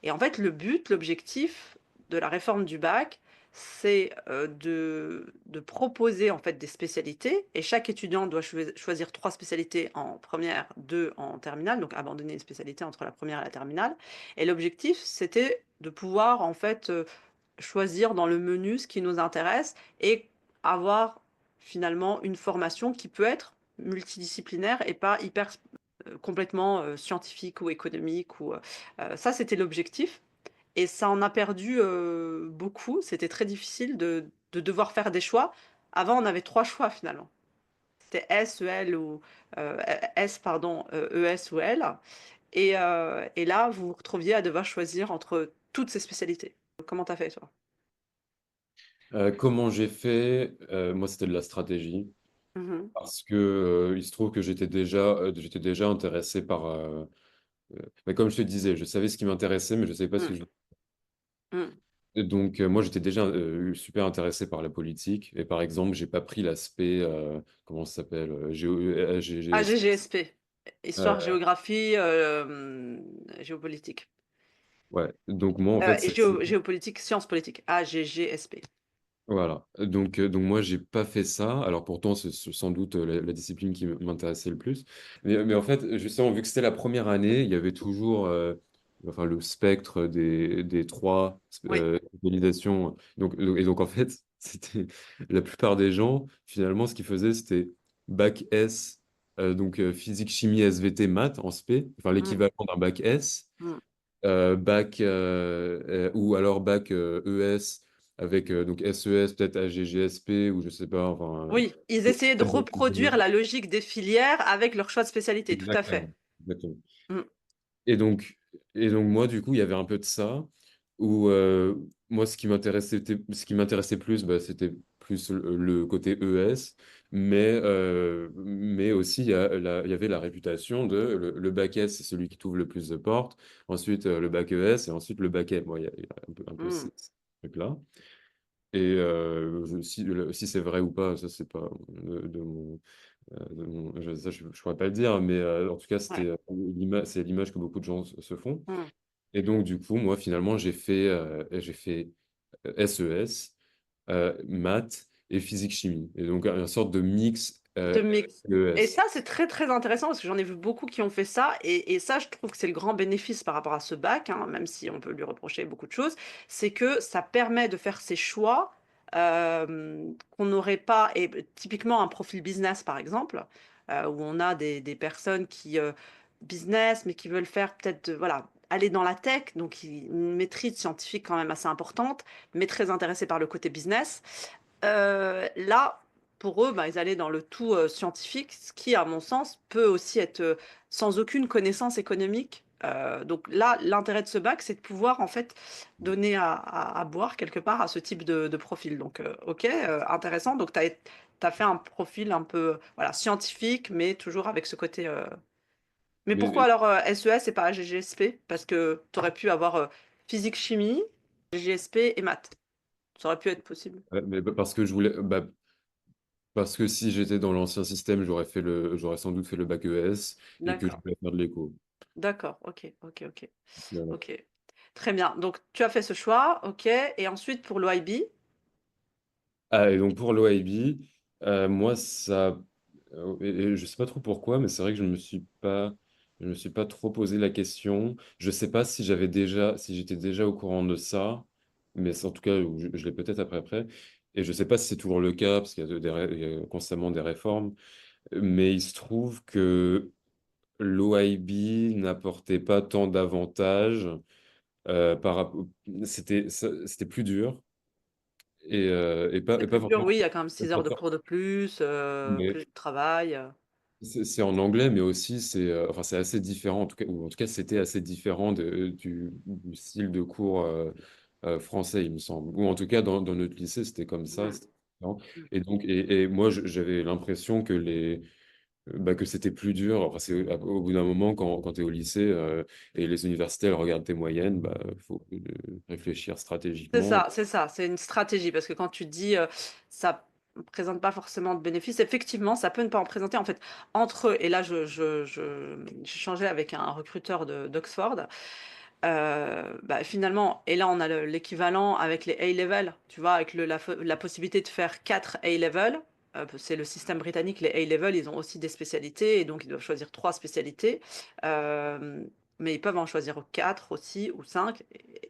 Et en fait, l'objectif de la réforme du bac, c'est de proposer en fait des spécialités et chaque étudiant doit choisir 3 spécialités en première, 2 en terminale, donc abandonner une spécialité entre la première et la terminale. Et l'objectif, c'était de pouvoir en fait choisir dans le menu ce qui nous intéresse et avoir finalement une formation qui peut être multidisciplinaire et pas hyper complètement scientifique ou économique ou ça c'était l'objectif et ça en a perdu beaucoup. C'était très difficile de devoir faire des choix. Avant, on avait 3 choix finalement. C'était S, EL ou S, pardon, ES ou L. Et là, vous vous retrouviez à devoir choisir entre toutes ces spécialités. Comment t'as fait, toi? Comment j'ai fait? Moi, c'était de la stratégie. Mhm. Parce que il se trouve que j'étais déjà intéressé par. Mais comme je te disais, je savais ce qui m'intéressait, mais je ne savais pas ce que Mm. je. Mm. Et donc, moi, j'étais déjà super intéressé par la politique. Et par exemple, j'ai pas pris l'aspect, comment ça s'appelle, Ah, GS. GGSP. Histoire, Euh, géographie, géopolitique. ouais. Donc, moi, en fait, Et géopolitique, sciences politiques. AGGSP. voilà. Donc moi, j'ai pas fait ça. Alors pourtant, c'est sans doute la discipline qui m'intéressait le plus. Mais en fait, justement, vu que c'était la première année, il y avait toujours enfin, le spectre des trois Oui. spécialisations. Et donc, en fait, c'était la plupart des gens, finalement, ce qu'ils faisaient, c'était bac S, donc physique, chimie, SVT, maths en spé, enfin Mm. l'équivalent d'un bac S Mm. bac ou alors bac ES avec donc SES, peut-être AGGSP ou je sais pas, enfin. Oui, ils essayaient de reproduire la logique des filières avec leur choix de spécialité, tout à fait. Exactement. Exactement. Mm. Et donc, et donc moi, du coup, il y avait un peu de ça, où moi, ce qui m'intéressait plus, bah, c'était plus le côté ES, mais aussi, il y avait la réputation de le bac S, c'est celui qui t'ouvre le plus de portes, ensuite le bac ES, et ensuite le bac M. Moi, il y a un peu Mm. ces trucs-là. Et si c'est vrai ou pas, ça, c'est pas ça, je ne pourrais pas le dire, mais en tout cas, Ouais. c'est l'image que beaucoup de gens se font. Mm. Et donc, du coup, moi, finalement, j'ai fait SES, maths et physique-chimie. Et donc, une sorte de mix De mix. Et ES. ça, c'est très très intéressant parce que j'en ai vu beaucoup qui ont fait ça. Et ça, je trouve que c'est le grand bénéfice par rapport à ce bac, hein, même si on peut lui reprocher beaucoup de choses, c'est que ça permet de faire ses choix qu'on n'aurait pas. Et typiquement, un profil business, par exemple, où on a des personnes qui business, mais qui veulent faire peut-être, voilà, aller dans la tech, donc une maîtrise scientifique quand même assez importante, mais très intéressée par le côté business. Là, pour eux, bah, ils allaient dans le tout scientifique, ce qui, à mon sens, peut aussi être sans aucune connaissance économique. Donc là, l'intérêt de ce bac, c'est de pouvoir en fait donner à boire quelque part à ce type de profil. Donc, ok, intéressant. Donc, tu as fait un profil un peu voilà, scientifique, mais toujours avec ce côté. Mais pourquoi Mais, alors SES et pas GGSP? Parce que tu aurais pu avoir physique-chimie, GGSP et maths. Ça aurait pu être possible. mais parce que je voulais, parce que si j'étais dans l'ancien système, j'aurais sans doute fait le bac ES et que je D'accord. voulais faire de l'éco. D'accord, ok, ok, ok, Voilà. ok. Très bien. Donc, tu as fait ce choix, ok. Et ensuite, pour l'OIB, Ah, et donc pour l'OIB, moi, ça. Et je sais pas trop pourquoi, mais c'est vrai que je me suis pas trop posé la question. Je sais pas si j'étais déjà au courant de ça, mais en tout cas, je l'ai peut-être après. Et je sais pas si c'est toujours le cas, parce qu'il y a, il y a constamment des réformes. Mais il se trouve que l'OIB n'apportait pas tant d'avantages c'était plus dur c'est et pas plus dur, forcément. oui, il y a quand même 6 heures de cours de plus, Mais plus de travail. c'est en anglais, mais aussi enfin, c'est assez différent, en tout cas, ou en tout cas c'était assez différent du style de cours français, il me semble. Ou en tout cas, dans notre lycée, c'était comme ça. Mm, C'était différent. mm. Et donc, et moi, j'avais l'impression que c'était plus dur. Enfin, au bout d'un moment, quand tu es au lycée et les universités, elles regardent tes moyennes, bah, faut réfléchir stratégiquement. C'est ça, c'est une stratégie. Parce que quand tu dis ça ne présente pas forcément de bénéfices, effectivement, ça peut ne pas en présenter. En fait, entre eux, et là, j'ai changé avec un recruteur d'Oxford. bah, finalement, et là on a l'équivalent avec les A-level, tu vois, avec la possibilité de faire 4 A-level. C'est le système britannique, les A-level, ils ont aussi des spécialités, et donc ils doivent choisir 3 spécialités. Euh, mais ils peuvent en choisir 4 aussi, ou 5.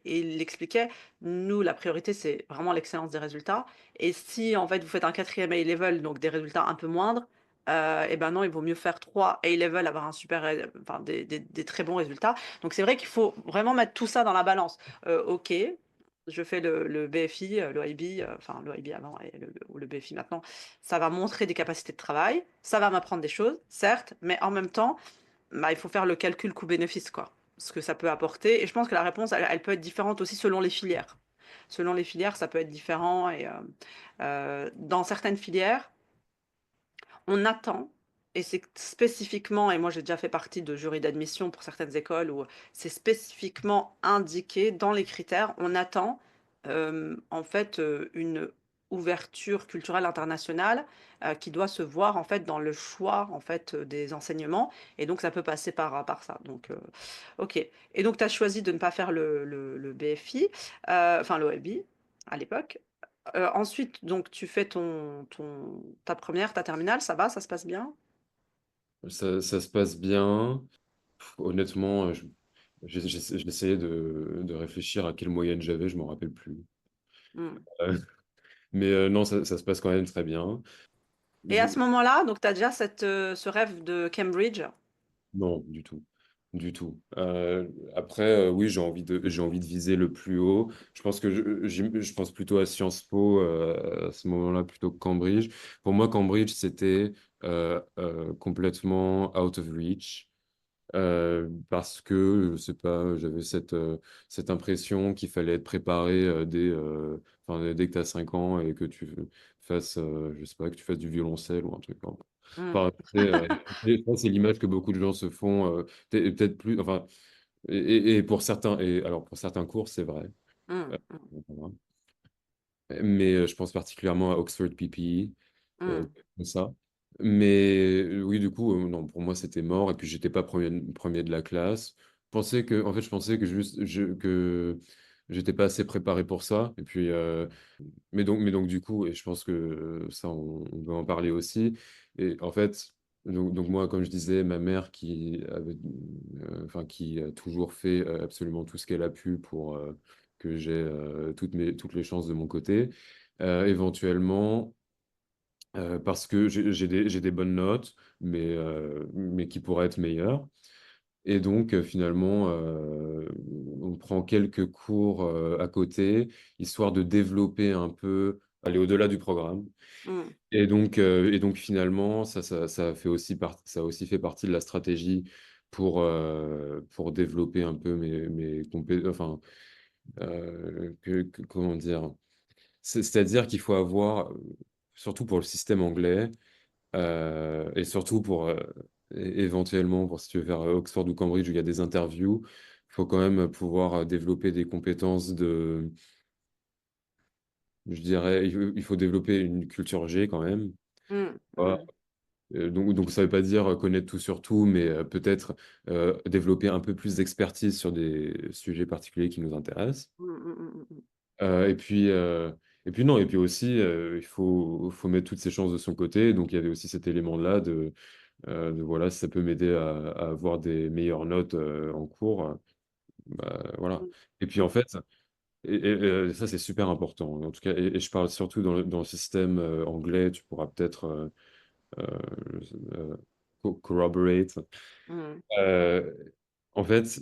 Et il l'expliquait, nous, la priorité, c'est vraiment l'excellence des résultats. Et si, en fait, vous faites un quatrième A-level, donc des résultats un peu moindres, et ben non, il vaut mieux faire 3 A-level, avoir un super, enfin, des très bons résultats. Donc c'est vrai qu'il faut vraiment mettre tout ça dans la balance. Ok, je fais le BFI, le IB, enfin le IB avant ou le BFI maintenant, ça va montrer des capacités de travail, ça va m'apprendre des choses, certes, mais en même temps, bah, il faut faire le calcul coût-bénéfice, quoi, ce que ça peut apporter. Et je pense que la réponse, elle peut être différente aussi selon les filières. Selon les filières, ça peut être différent. Et dans certaines filières, on attend, et c'est spécifiquement, et moi j'ai déjà fait partie de jury d'admission pour certaines écoles où c'est spécifiquement indiqué dans les critères, on attend en fait une ouverture culturelle internationale qui doit se voir en fait dans le choix en fait des enseignements, et donc ça peut passer par ça. Donc ok. Et donc tu as choisi de ne pas faire le BFI, enfin l'OLB à l'époque. Ensuite, donc, tu fais ta première, ta terminale, ça va, ça se passe bien? Ça se passe bien. Honnêtement, j'ai essayé de réfléchir à quelle moyenne j'avais, je m'en rappelle plus. Hmm. Euh, mais non, ça se passe quand même très bien. Et à Je- ce moment-là, donc, tu as déjà ce rêve de Cambridge. Non, du tout. Du tout. Après, oui, j'ai envie de viser le plus haut. Je pense que je pense plutôt à Sciences Po à ce moment-là plutôt que Cambridge. Pour moi, Cambridge, c'était complètement out of reach. Parce que, je sais pas, j'avais cette impression qu'il fallait être préparé enfin, dès que tu as 5 ans et que tu fasses, je sais pas, que tu fasses du violoncelle ou un truc. Hmm. Enfin, tu sais, et je pense que c'est l'image que beaucoup de gens se font, et peut-être plus, enfin, et pour certains, et alors pour certains cours, c'est vrai. Hmm. Euh, voilà. Mais je pense particulièrement à Oxford PPE, Hmm. comme ça. Mais oui, du coup, non, pour moi, c'était mort. Et puis, j'étais pas premier de la classe. En fait, je pensais que j'étais pas assez préparé pour ça. Et puis, mais donc, du coup, et je pense que ça, on va en parler aussi. Et en fait, donc moi, comme je disais, ma mère enfin, qui a toujours fait absolument tout ce qu'elle a pu pour que j'ai toutes les chances de mon côté. Éventuellement, parce que j'ai des bonnes notes, mais qui pourraient être meilleures. Et donc, finalement, on prend quelques cours à côté, histoire de développer un peu, aller au-delà du programme. Hmm. Et donc finalement, ça fait aussi ça a aussi fait partie de la stratégie pour développer un peu mes compétences, enfin, comment dire? C'est-à-dire qu'il faut avoir, surtout pour le système anglais, et surtout éventuellement, pour si tu veux faire Oxford ou Cambridge, où il y a des interviews, il faut quand même pouvoir développer des compétences je dirais, il faut développer une culture G quand même. Hmm. Voilà. Hmm. Donc ça ne veut pas dire connaître tout sur tout, mais peut-être développer un peu plus d'expertise sur des sujets particuliers qui nous intéressent. Hmm. Hmm. Hmm. Hmm. Euh, et puis, euh, et puis non, et puis aussi, faut mettre toutes ses chances de son côté. Donc il y avait aussi cet élément-là voilà, si ça peut m'aider à avoir des meilleures notes en cours, bah, voilà. Hmm. Et puis en fait, ça c'est super important. En tout cas, et je parle surtout dans le système anglais, tu pourras peut-être euh, euh, corroborate. Hmm. Euh, En fait,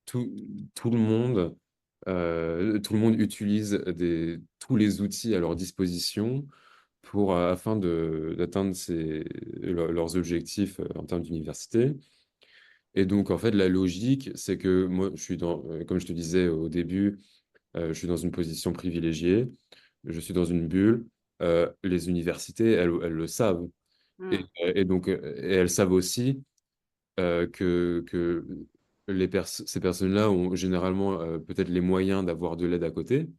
tout, tout le monde utilise tous les outils à leur disposition afin d'atteindre leurs objectifs en termes d'université. Et donc, en fait, la logique, c'est que moi, comme je te disais au début, je suis dans une position privilégiée, je suis dans une bulle. Les universités, elles le savent. Hmm. Et donc, et elles savent aussi que ces personnes-là ont généralement peut-être les moyens d'avoir de l'aide à côté.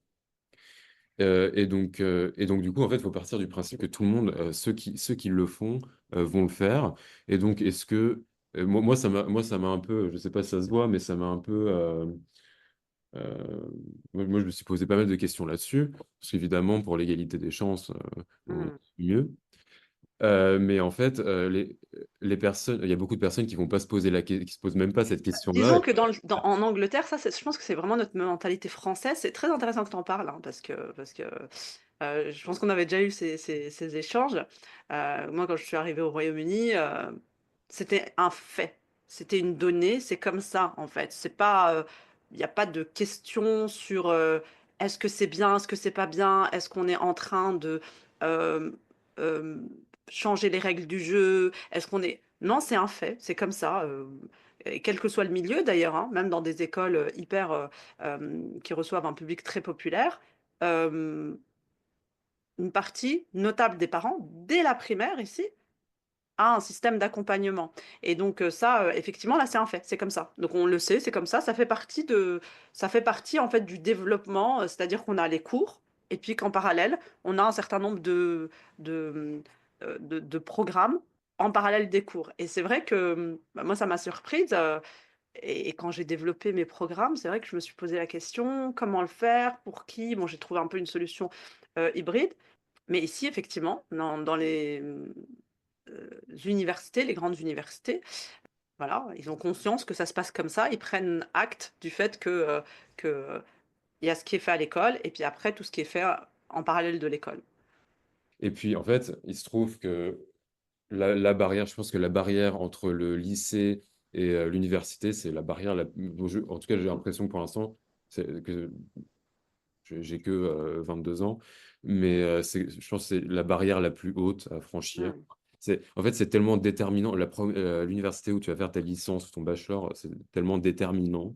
Et donc, du coup, en fait, il faut partir du principe que tout le monde, ceux qui le font, vont le faire. Et donc, moi, ça m'a un peu, je sais pas si ça se voit, mais ça m'a un peu. Euh, moi, je me suis posé pas mal de questions là-dessus, parce qu'évidemment, pour l'égalité des chances, Hmm. mieux. Mais en fait, les personnes, il y a beaucoup de personnes qui vont pas se poser qui se posent même pas cette question-là. Disons que en Angleterre, ça, je pense que c'est vraiment notre mentalité française. C'est très intéressant que tu en parles, hein, parce que je pense qu'on avait déjà eu ces échanges. Moi, quand je suis arrivée au Royaume-Uni, c'était un fait. C'était une donnée. C'est comme ça, en fait. C'est pas, il n'y a pas de question sur est-ce que c'est bien, est-ce que c'est pas bien, est-ce qu'on est en train de euh, euh, changer les règles du jeu, est-ce qu'on est... Non, c'est un fait. C'est comme ça. Et quel que soit le milieu d'ailleurs, hein, même dans des écoles hyper qui reçoivent un public très populaire. euh, une partie notable des parents, dès la primaire ici, a un système d'accompagnement. Et donc ça, effectivement, là, c'est un fait, c'est comme ça. Donc on le sait, c'est comme ça fait partie en fait du développement, c'est-à-dire qu'on a les cours, et puis qu'en parallèle, on a un certain nombre de, de programmes en parallèle des cours. Et c'est vrai que bah, moi, ça m'a surprise. Et quand j'ai développé mes programmes, c'est vrai que je me suis posé la question, comment le faire, pour qui? Bon, j'ai trouvé un peu une solution hybride. Mais ici, effectivement, dans les universités, les grandes universités, voilà, ils ont conscience que ça se passe comme ça. Ils prennent acte du fait que il y a ce qui est fait à l'école et puis après tout ce qui est fait en parallèle de l'école. Et puis, en fait, il se trouve que la barrière, je pense que la barrière entre le lycée et l'université, c'est la barrière en tout cas, j'ai l'impression que pour l'instant, que j'ai que 22 ans, mais je pense que c'est la barrière la plus haute à franchir. Mm, En fait, c'est tellement déterminant. L'université où tu vas faire ta licence ou ton bachelor, c'est tellement déterminant.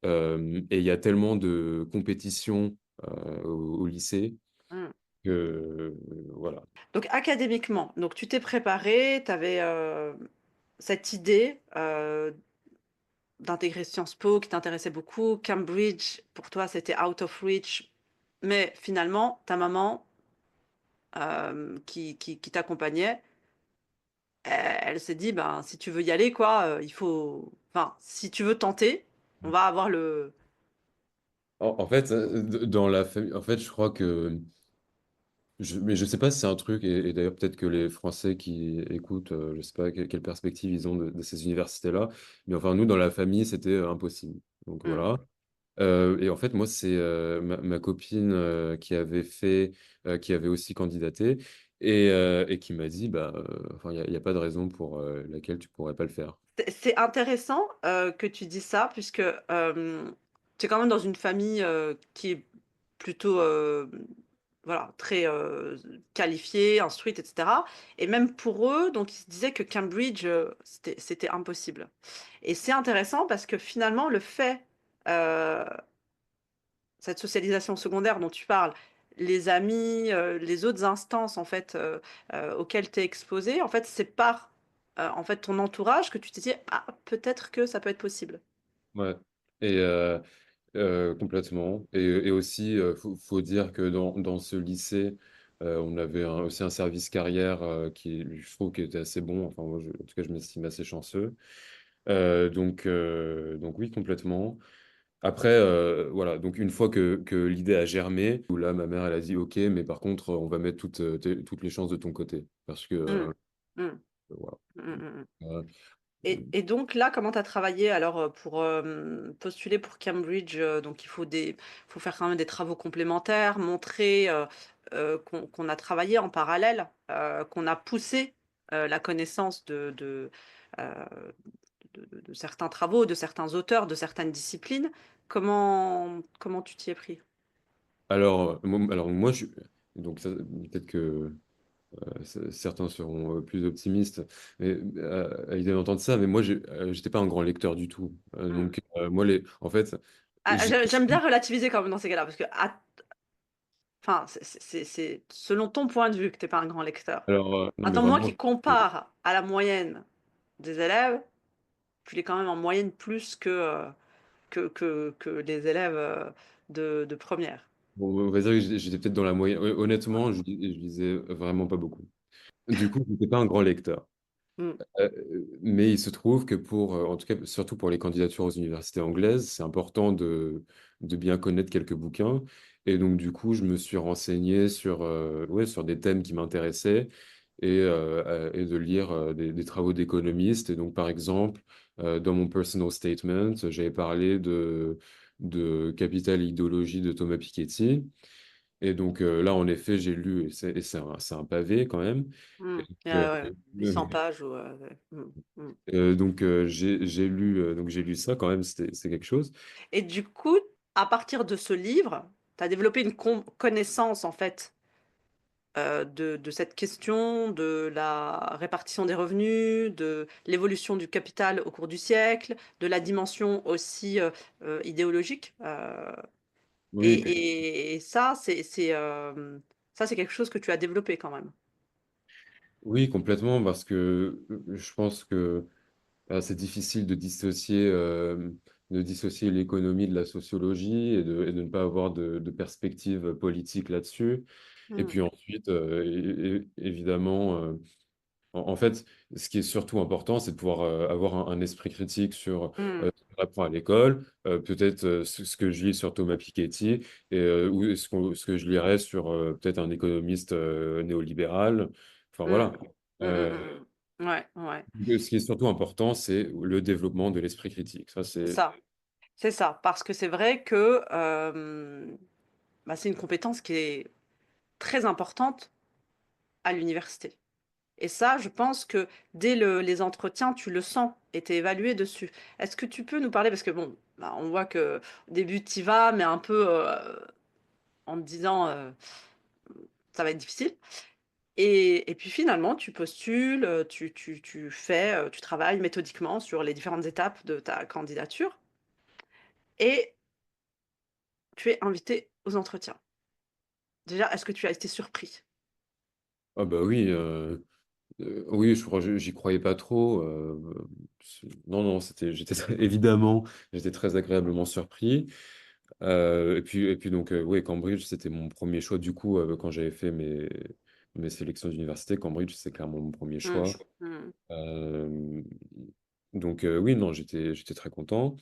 Et il y a tellement de compétition au lycée mm. que voilà. Donc académiquement, donc tu t'es préparé, tu avais cette idée d'intégrer Sciences Po qui t'intéressait beaucoup, Cambridge, pour toi c'était out of reach, mais finalement ta maman qui t'accompagnait, elle s'est dit, ben, si tu veux y aller, quoi, il faut... Enfin, si tu veux tenter, on va avoir le... En fait, dans la famille, en fait, je crois que mais je sais pas si c'est un truc, et d'ailleurs peut-être que les Français qui écoutent, je sais pas quelle perspective ils ont de ces universités-là, mais enfin nous dans la famille c'était impossible. Donc Hmm, voilà. Et en fait moi c'est ma copine qui avait aussi candidaté et qui m'a dit bah enfin il y a pas de raison pour laquelle tu pourrais pas le faire. C'est intéressant que tu dis ça, puisque tu es quand même dans une famille qui est plutôt voilà, très qualifiée, instruite, etc. Et même pour eux, donc ils se disaient que Cambridge, c'était impossible. Et c'est intéressant parce que finalement, le fait euh, cette socialisation secondaire dont tu parles, les amis, les autres instances en fait auxquelles tu es exposé, en fait, c'est par en fait ton entourage que tu t'es dit ah peut-être que ça peut être possible. Ouais. Et complètement. Et aussi, faut dire que dans ce lycée, on avait aussi un service carrière qui, je trouve, qui était assez bon. Enfin, moi, en tout cas, je m'estime assez chanceux. Donc oui, complètement. Après, voilà. Donc une fois que l'idée a germé, où là, ma mère, elle a dit, OK, mais par contre, on va mettre toutes les chances de ton côté, parce que Mm, mm, voilà. mm, mm, mm. Euh, Et donc là, comment tu as travaillé alors pour postuler pour Cambridge? Donc il faut faut faire quand même des travaux complémentaires, montrer qu'on a travaillé en parallèle, qu'on a poussé la connaissance euh, de certains travaux, de certains auteurs, de certaines disciplines. Comment tu t'y es pris? alors moi, donc peut-être que certains seront plus optimistes à l'idée d'entendre ça, mais moi, j'étais pas un grand lecteur du tout. Hmm. Donc, moi, en fait, Ah, j'ai- j'aime bien relativiser quand même dans ces cas-là, parce que enfin, c'est selon ton point de vue que t'es pas un grand lecteur. alors, non, mais Attends, moi vraiment, qui compare à la moyenne des élèves, tu es quand même en moyenne plus que les élèves de première. bon, on va dire que j'étais peut-être dans la moyenne. Honnêtement, je lisais vraiment pas beaucoup. Du coup, j'étais pas un grand lecteur. Mmh. Euh, mais il se trouve que en tout cas, surtout pour les candidatures aux universités anglaises, c'est important de bien connaître quelques bouquins. Et donc, du coup, je me suis renseigné ouais, sur des thèmes qui m'intéressaient et de lire des travaux d'économistes. Et donc, par exemple, dans mon personal statement, j'avais parlé de Capital et idéologie de Thomas Piketty. Et donc, là, en effet, j'ai lu, et c'est un pavé quand même. Mmh. Et donc, Ouais, 800 pages ou ouais. Mmh. Mmh. j'ai lu ça quand même, c'est quelque chose. Et du coup, à partir de ce livre, tu as développé une connaissance, en fait, de cette question de la répartition des revenus, de l'évolution du capital au cours du siècle, de la dimension aussi, idéologique, Oui, et ça, ça, c'est quelque chose que tu as développé quand même? oui, complètement, parce que je pense que c'est difficile de dissocier l'économie de la sociologie et de ne pas avoir de perspective politique là-dessus. Et Mmh. puis ensuite, évidemment, en fait, ce qui est surtout important, c'est de pouvoir avoir un esprit critique sur Mmh. ce qu'on apprend à l'école, peut-être ce que je lis sur Thomas Piketty, ou ce que je lirais sur peut-être un économiste néolibéral. Enfin Mmh. voilà. Mmh, mmh, Euh, mmh, mmh. Ouais, ouais. ce qui est surtout important, c'est le développement de l'esprit critique. Ça, C'est c'est. ça, c'est ça. Parce que c'est vrai que, bah, c'est une compétence qui est très importante à l'université. Et ça, je pense que dès les entretiens, tu le sens et tu es évalué dessus. Est-ce que tu peux nous parler, parce que bon, bah, on voit que au début tu y vas, mais un peu en te disant ça va être difficile. Et puis finalement, tu postules, tu fais, tu travailles méthodiquement sur les différentes étapes de ta candidature et tu es invité aux entretiens. Déjà, est-ce que tu as été surpris? Ah bah oui, oui, je crois, j'y croyais pas trop. Non, non, évidemment, j'étais très agréablement surpris. Et puis donc, oui, Cambridge, c'était mon premier choix. Du coup, quand j'avais fait mes sélections d'université, Cambridge, c'est clairement mon premier Mmh. choix. Mmh. Euh, donc, oui, non, j'étais très content.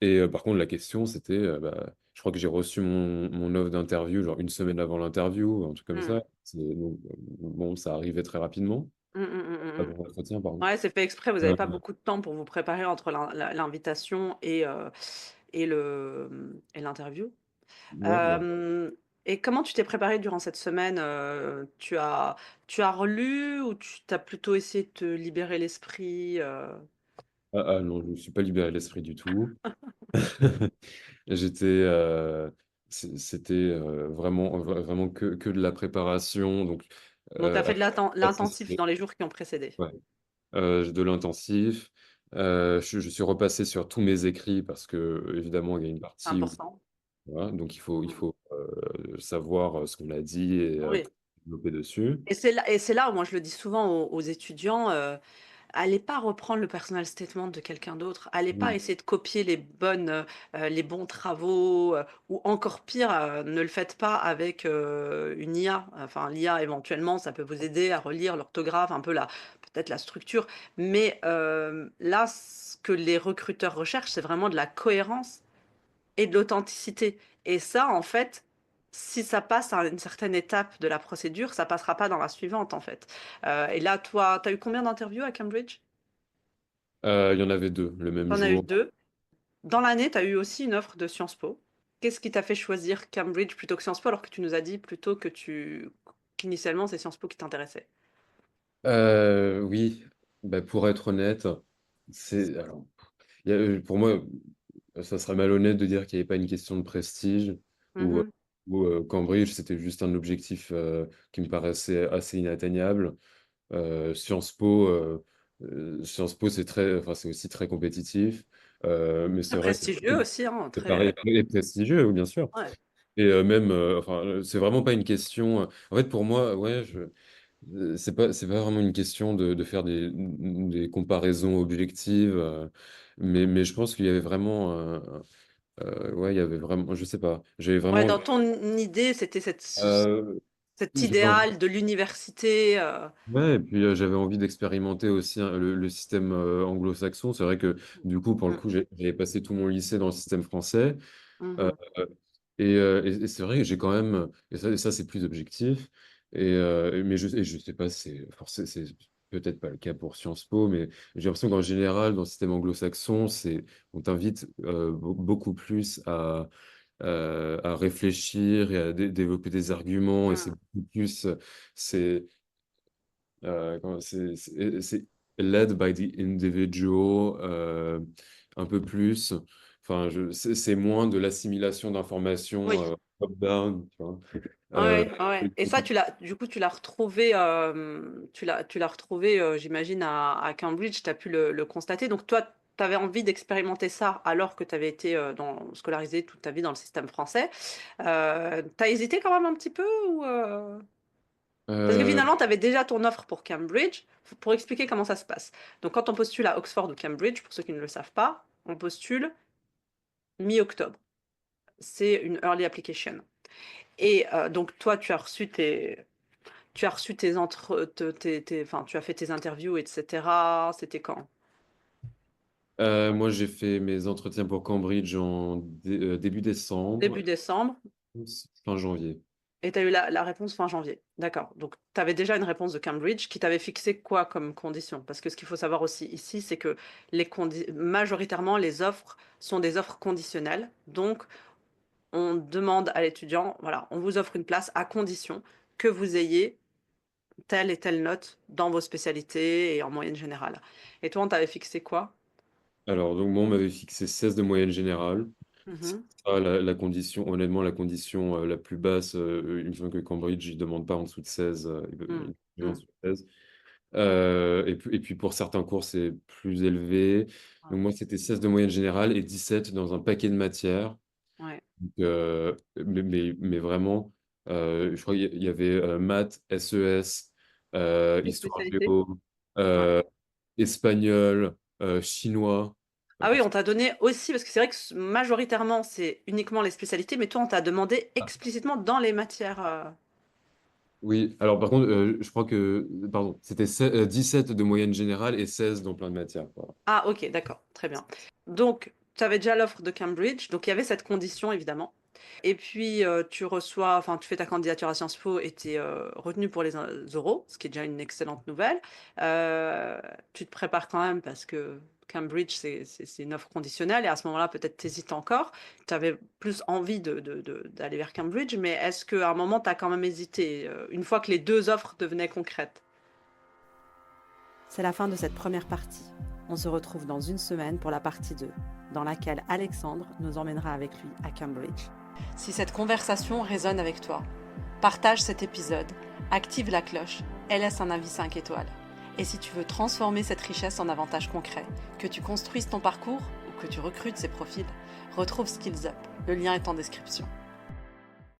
Et par contre, la question, c'était, je crois que j'ai reçu mon offre d'interview, genre une semaine avant l'interview, un truc comme Mmh. ça. Donc, bon, ça arrivait très rapidement. Mmh, mmh, mmh, mmh, mmh. Avant l'entretien, pardon. Ouais, c'est fait exprès, vous avez Euh, pas beaucoup de temps pour vous préparer entre l'invitation et et l'interview. ouais, bah, Hem Et comment tu t'es préparé durant cette semaine? Tu as relu ou tu as plutôt essayé de te libérer l'esprit, non, je ne me suis pas libéré l'esprit du tout. J'étais, c'était vraiment que de la préparation. Donc, Donc tu as fait de assez l'intensif dans les jours qui ont précédé. ouais, de l'intensif. Je suis repassé sur tous mes écrits parce que, évidemment, il y a une C'est partie où, important. voilà, donc il Mmh. faut savoir ce qu'on a dit et Oui, développer dessus. et c'est là où moi je le dis souvent aux étudiants, allez pas reprendre le personal statement de quelqu'un d'autre. Allez pas Mm. essayer de copier les bons travaux, ou encore pire, ne le faites pas avec, une IA. Enfin, l'IA éventuellement, ça peut vous aider à relire l'orthographe, un peu peut-être la structure. Mais, là, ce que les recruteurs recherchent, c'est vraiment de la cohérence et de l'authenticité. Et ça, en fait, si ça passe à une certaine étape de la procédure, ça passera pas dans la suivante, en fait. Et là, toi, tu as eu combien d'interviews à Cambridge? Il y en avait deux le même Tu en as eu jour. 2. Dans l'année, tu as eu aussi une offre de Sciences Po. Qu'est-ce qui t'a fait choisir Cambridge plutôt que Sciences Po, alors que tu nous as dit plutôt qu'initialement, c'est Sciences Po qui t'intéressait? Oui, bah, pour être honnête, alors, pour moi, ça serait malhonnête de dire qu'il n'y avait pas une question de prestige ou, Mmh. Cambridge, c'était juste un objectif qui me paraissait assez inatteignable. Sciences Po, enfin, c'est aussi très compétitif, mais c'est Très vrai que prestigieux aussi, hein, c'est pareil très et prestigieux, oui, bien sûr. ouais. Et même, enfin, c'est vraiment pas une question. En fait, pour moi, ouais, c'est pas vraiment une question de faire des comparaisons objectives, mais je pense qu'il y avait vraiment, ouais, il y avait vraiment, je sais pas, j'avais Ouais, vraiment. dans ton idée, c'était cette Euh, Cet J'avais envie- idéal de l'université. Ouais, et puis j'avais envie d'expérimenter aussi hein, le système anglo-saxon. C'est vrai que du coup, pour le Mm, coup, j'avais passé tout mon lycée dans le système français. Euh, mhm, et c'est vrai que j'ai quand même, et ça, c'est plus objectif, mais je sais pas, c'est peut-être pas le cas pour Sciences Po, mais j'ai l'impression qu'en général, dans le système anglo-saxon, on t'invite beaucoup plus à réfléchir et à développer des arguments, et c'est mm. beaucoup plus, c'est c'est led by the individual, un peu plus. Enfin, c'est moins de l'assimilation d'informations Oui. top-down, tu vois. Ouais, Et ouais. Et ça, du coup, tu l'as retrouvé, tu l'as retrouvé, j'imagine, à Cambridge, tu as pu le constater. Donc, toi, tu avais envie d'expérimenter ça alors que tu avais été scolarisé toute ta vie dans le système français. Tu as hésité quand même un petit peu Parce que euh, finalement, tu avais déjà ton offre pour Cambridge. Pour expliquer comment ça se passe. Donc, quand on postule à Oxford ou Cambridge, pour ceux qui ne le savent pas, on postule mi-octobre. C'est une early application. Et donc, toi, tu as reçu enfin, tu as fait tes interviews, etc. C'était quand? moi, j'ai fait mes entretiens pour Cambridge en début Début décembre, décembre. fin janvier. Et tu as eu la réponse fin janvier. D'accord. Donc, tu avais déjà une réponse de Cambridge qui t'avait fixé quoi comme condition? Parce que ce qu'il faut savoir aussi ici, c'est que majoritairement, les offres sont des offres conditionnelles. Donc, on demande à l'étudiant, voilà, on vous offre une place à condition que vous ayez telle et telle note dans vos spécialités et en moyenne générale. Et toi, on t'avait fixé quoi? Alors, donc, moi, on m'avait fixé 16 de moyenne générale. C'est Mhm. ça la condition, honnêtement, la condition la plus basse. Il me semble que Cambridge, il ne demande pas en dessous de 16. Mm, Il demande en mm. dessous de 16. Et puis, pour certains cours, c'est plus élevé. Donc, Ouais, moi, c'était 16 de moyenne générale et 17 dans un paquet de matières. ouais. Donc, mais vraiment, je crois qu'il y avait maths, SES, Les histoire spécialités? géo, Ouais. euh, espagnol, chinois. Ah oui, on t'a donné aussi, parce que c'est vrai que majoritairement, c'est uniquement les spécialités, mais toi, on t'a demandé explicitement dans les matières. Oui, alors par contre, je crois que, pardon, c'était 17 de moyenne générale et 16 dans plein de matières. Voilà. Ah, ok, d'accord, très bien. Donc, tu avais déjà l'offre de Cambridge, donc il y avait cette condition, évidemment. Et puis, enfin, tu fais ta candidature à Sciences Po et tu es retenu pour les oraux, ce qui est déjà une excellente nouvelle. Euh, Tu te prépares quand même parce que Cambridge, c'est une offre conditionnelle et à ce moment-là, peut-être tu hésites encore. Tu avais plus envie d'aller vers Cambridge, mais est-ce qu'à un moment, tu as quand même hésité, une fois que les deux offres devenaient concrètes? C'est la fin de cette première partie. On se retrouve dans une semaine pour la partie 2, dans laquelle Alexandre nous emmènera avec lui à Cambridge. Si cette conversation résonne avec toi, partage cet épisode, active la cloche et laisse un avis 5 étoiles. Et si tu veux transformer cette richesse en avantages concrets, que tu construises ton parcours ou que tu recrutes ces profils, retrouve Skills Up. Le lien est en description.